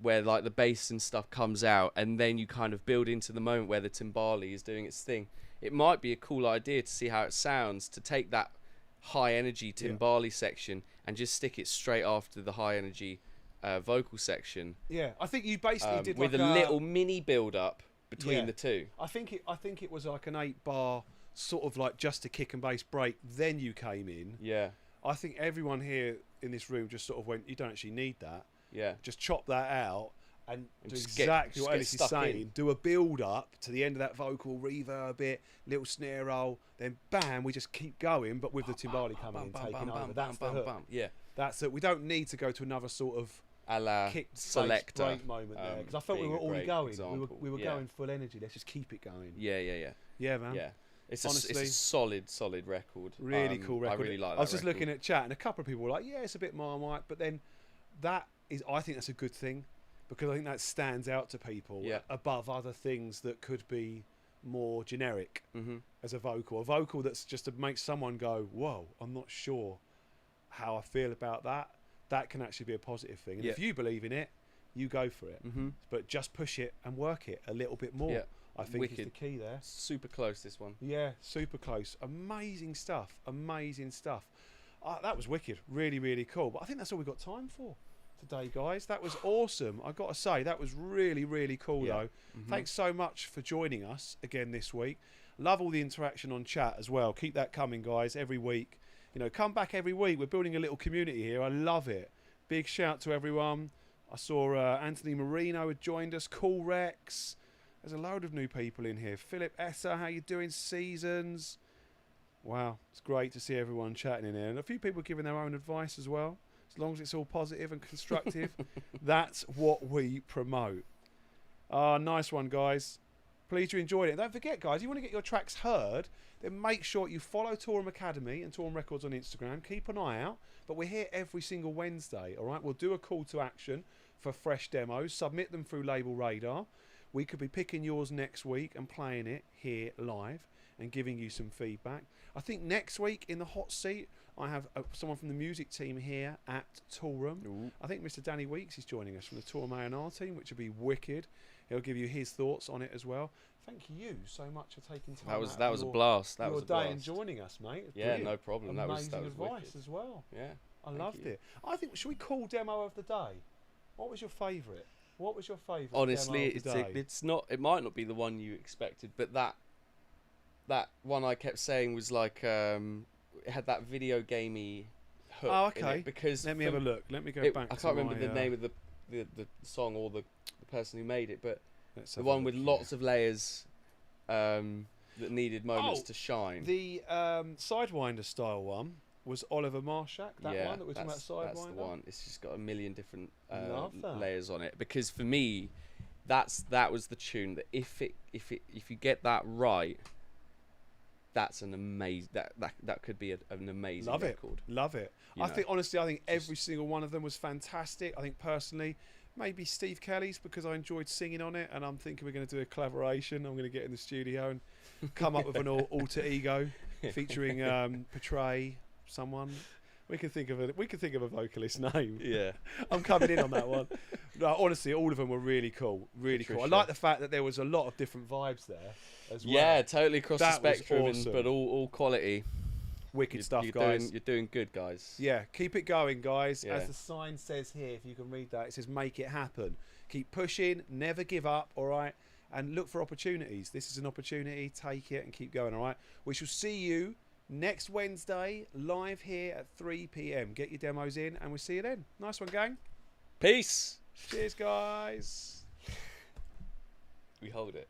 where like the bass and stuff comes out, and then you kind of build into the moment where the timbali is doing its thing. It might be a cool idea to see how it sounds, to take that high energy timbali section and just stick it straight after the high energy vocal section. Yeah, I think you basically did with like a little mini build up between the two. I think it was like an 8-bar sort of like just a kick and bass break. Then you came in. Yeah. I think everyone here in this room just sort of went, you don't actually need that. Yeah. Just chop that out and do just exactly get what Ellis is stuck saying. in. Do a build up to the end of that vocal, reverb it, little snare roll, then bam, we just keep going, but with the timbali coming in, taking over. That's the hook. Yeah. That's it. We don't need to go to another sort of A la kick selector break moment there, because I felt we were already going. We were going full energy. Let's just keep it going. Yeah, man. Yeah, it's Honestly, a solid record. Really cool record. I really like that. I was just looking at chat, and a couple of people were like, "Yeah, it's a bit Marmite," but then I think that's a good thing, because I think that stands out to people above other things that could be more generic as a vocal that's just to make someone go, "Whoa, I'm not sure how I feel about that." That can actually be a positive thing. And if you believe in it, you go for it. But just push it and work it a little bit more. Yeah. I think is the key there. Super close, this one. Yeah, super close. Amazing stuff. That was wicked. Really, really cool. But I think that's all we've got time for today, guys. That was awesome. I've got to say, that was really, really cool, though. Thanks so much for joining us again this week. Love all the interaction on chat as well. Keep that coming, guys, every week. You know, come back every week. We're building a little community here. I love it. Big shout to everyone. I saw Anthony Marino had joined us. Cool Rex. There's a load of new people in here. Philip Esser, how you doing? Seasons. Wow, it's great to see everyone chatting in here. And a few people giving their own advice as well. As long as it's all positive and constructive, that's what we promote. Nice one, guys. Please you enjoyed it. Don't forget, guys, you want to get your tracks heard, then make sure you follow Torum Academy and Torum Records on Instagram. Keep an eye out. But we're here every single Wednesday, all right? We'll do a call to action for fresh demos. Submit them through Label Radar. We could be picking yours next week and playing it here live and giving you some feedback. I think next week in the hot seat, I have someone from the music team here at Torum. Ooh. I think Mr. Danny Weeks is joining us from the Torum A&R team, which will be wicked. He'll give you his thoughts on it as well. Thank you so much for taking time. That was a blast. That was a blast. Your day and joining us, mate. Yeah, no problem. Amazing that was advice wicked. as well. Yeah, I loved it. I think, should we call demo of the day? What was your favourite? Honestly, demo of the day? it's not. It might not be the one you expected, but that one I kept saying was like it had that video gamey hook. Oh, in okay. it because let me have a look. Let me go back. I can't remember the name of the song or the person who made it, but the one with lots of layers that needed moments to shine. The Sidewinder style one was Oliver Marshak. That one that we're talking about, Sidewinder. That's the one. It's just got a million different layers on it. Because for me, that was the tune that if you get that right, that's an amazing. That could be an amazing record. Love it. I think every single one of them was fantastic. I think personally, maybe Steve Kelly's, because I enjoyed singing on it, and I'm thinking we're going to do a collaboration. I'm going to get in the studio and come up with an alter ego featuring portray someone. We can think of a vocalist name. Yeah. I'm coming in on that one. No, honestly, all of them were really cool. Really cool. I Patricia. like the fact that there was a lot of different vibes there as well. Yeah, totally across the That was spectrum, awesome. but all quality. Wicked stuff, you're guys. You're doing good, guys. Yeah, keep it going, guys. Yeah. As the sign says here, if you can read that, it says make it happen. Keep pushing, never give up, all right? And look for opportunities. This is an opportunity. Take it and keep going, all right? We shall see you next Wednesday, live here at 3 p.m. Get your demos in, and we'll see you then. Nice one, gang. Peace. Cheers, guys. We hold it.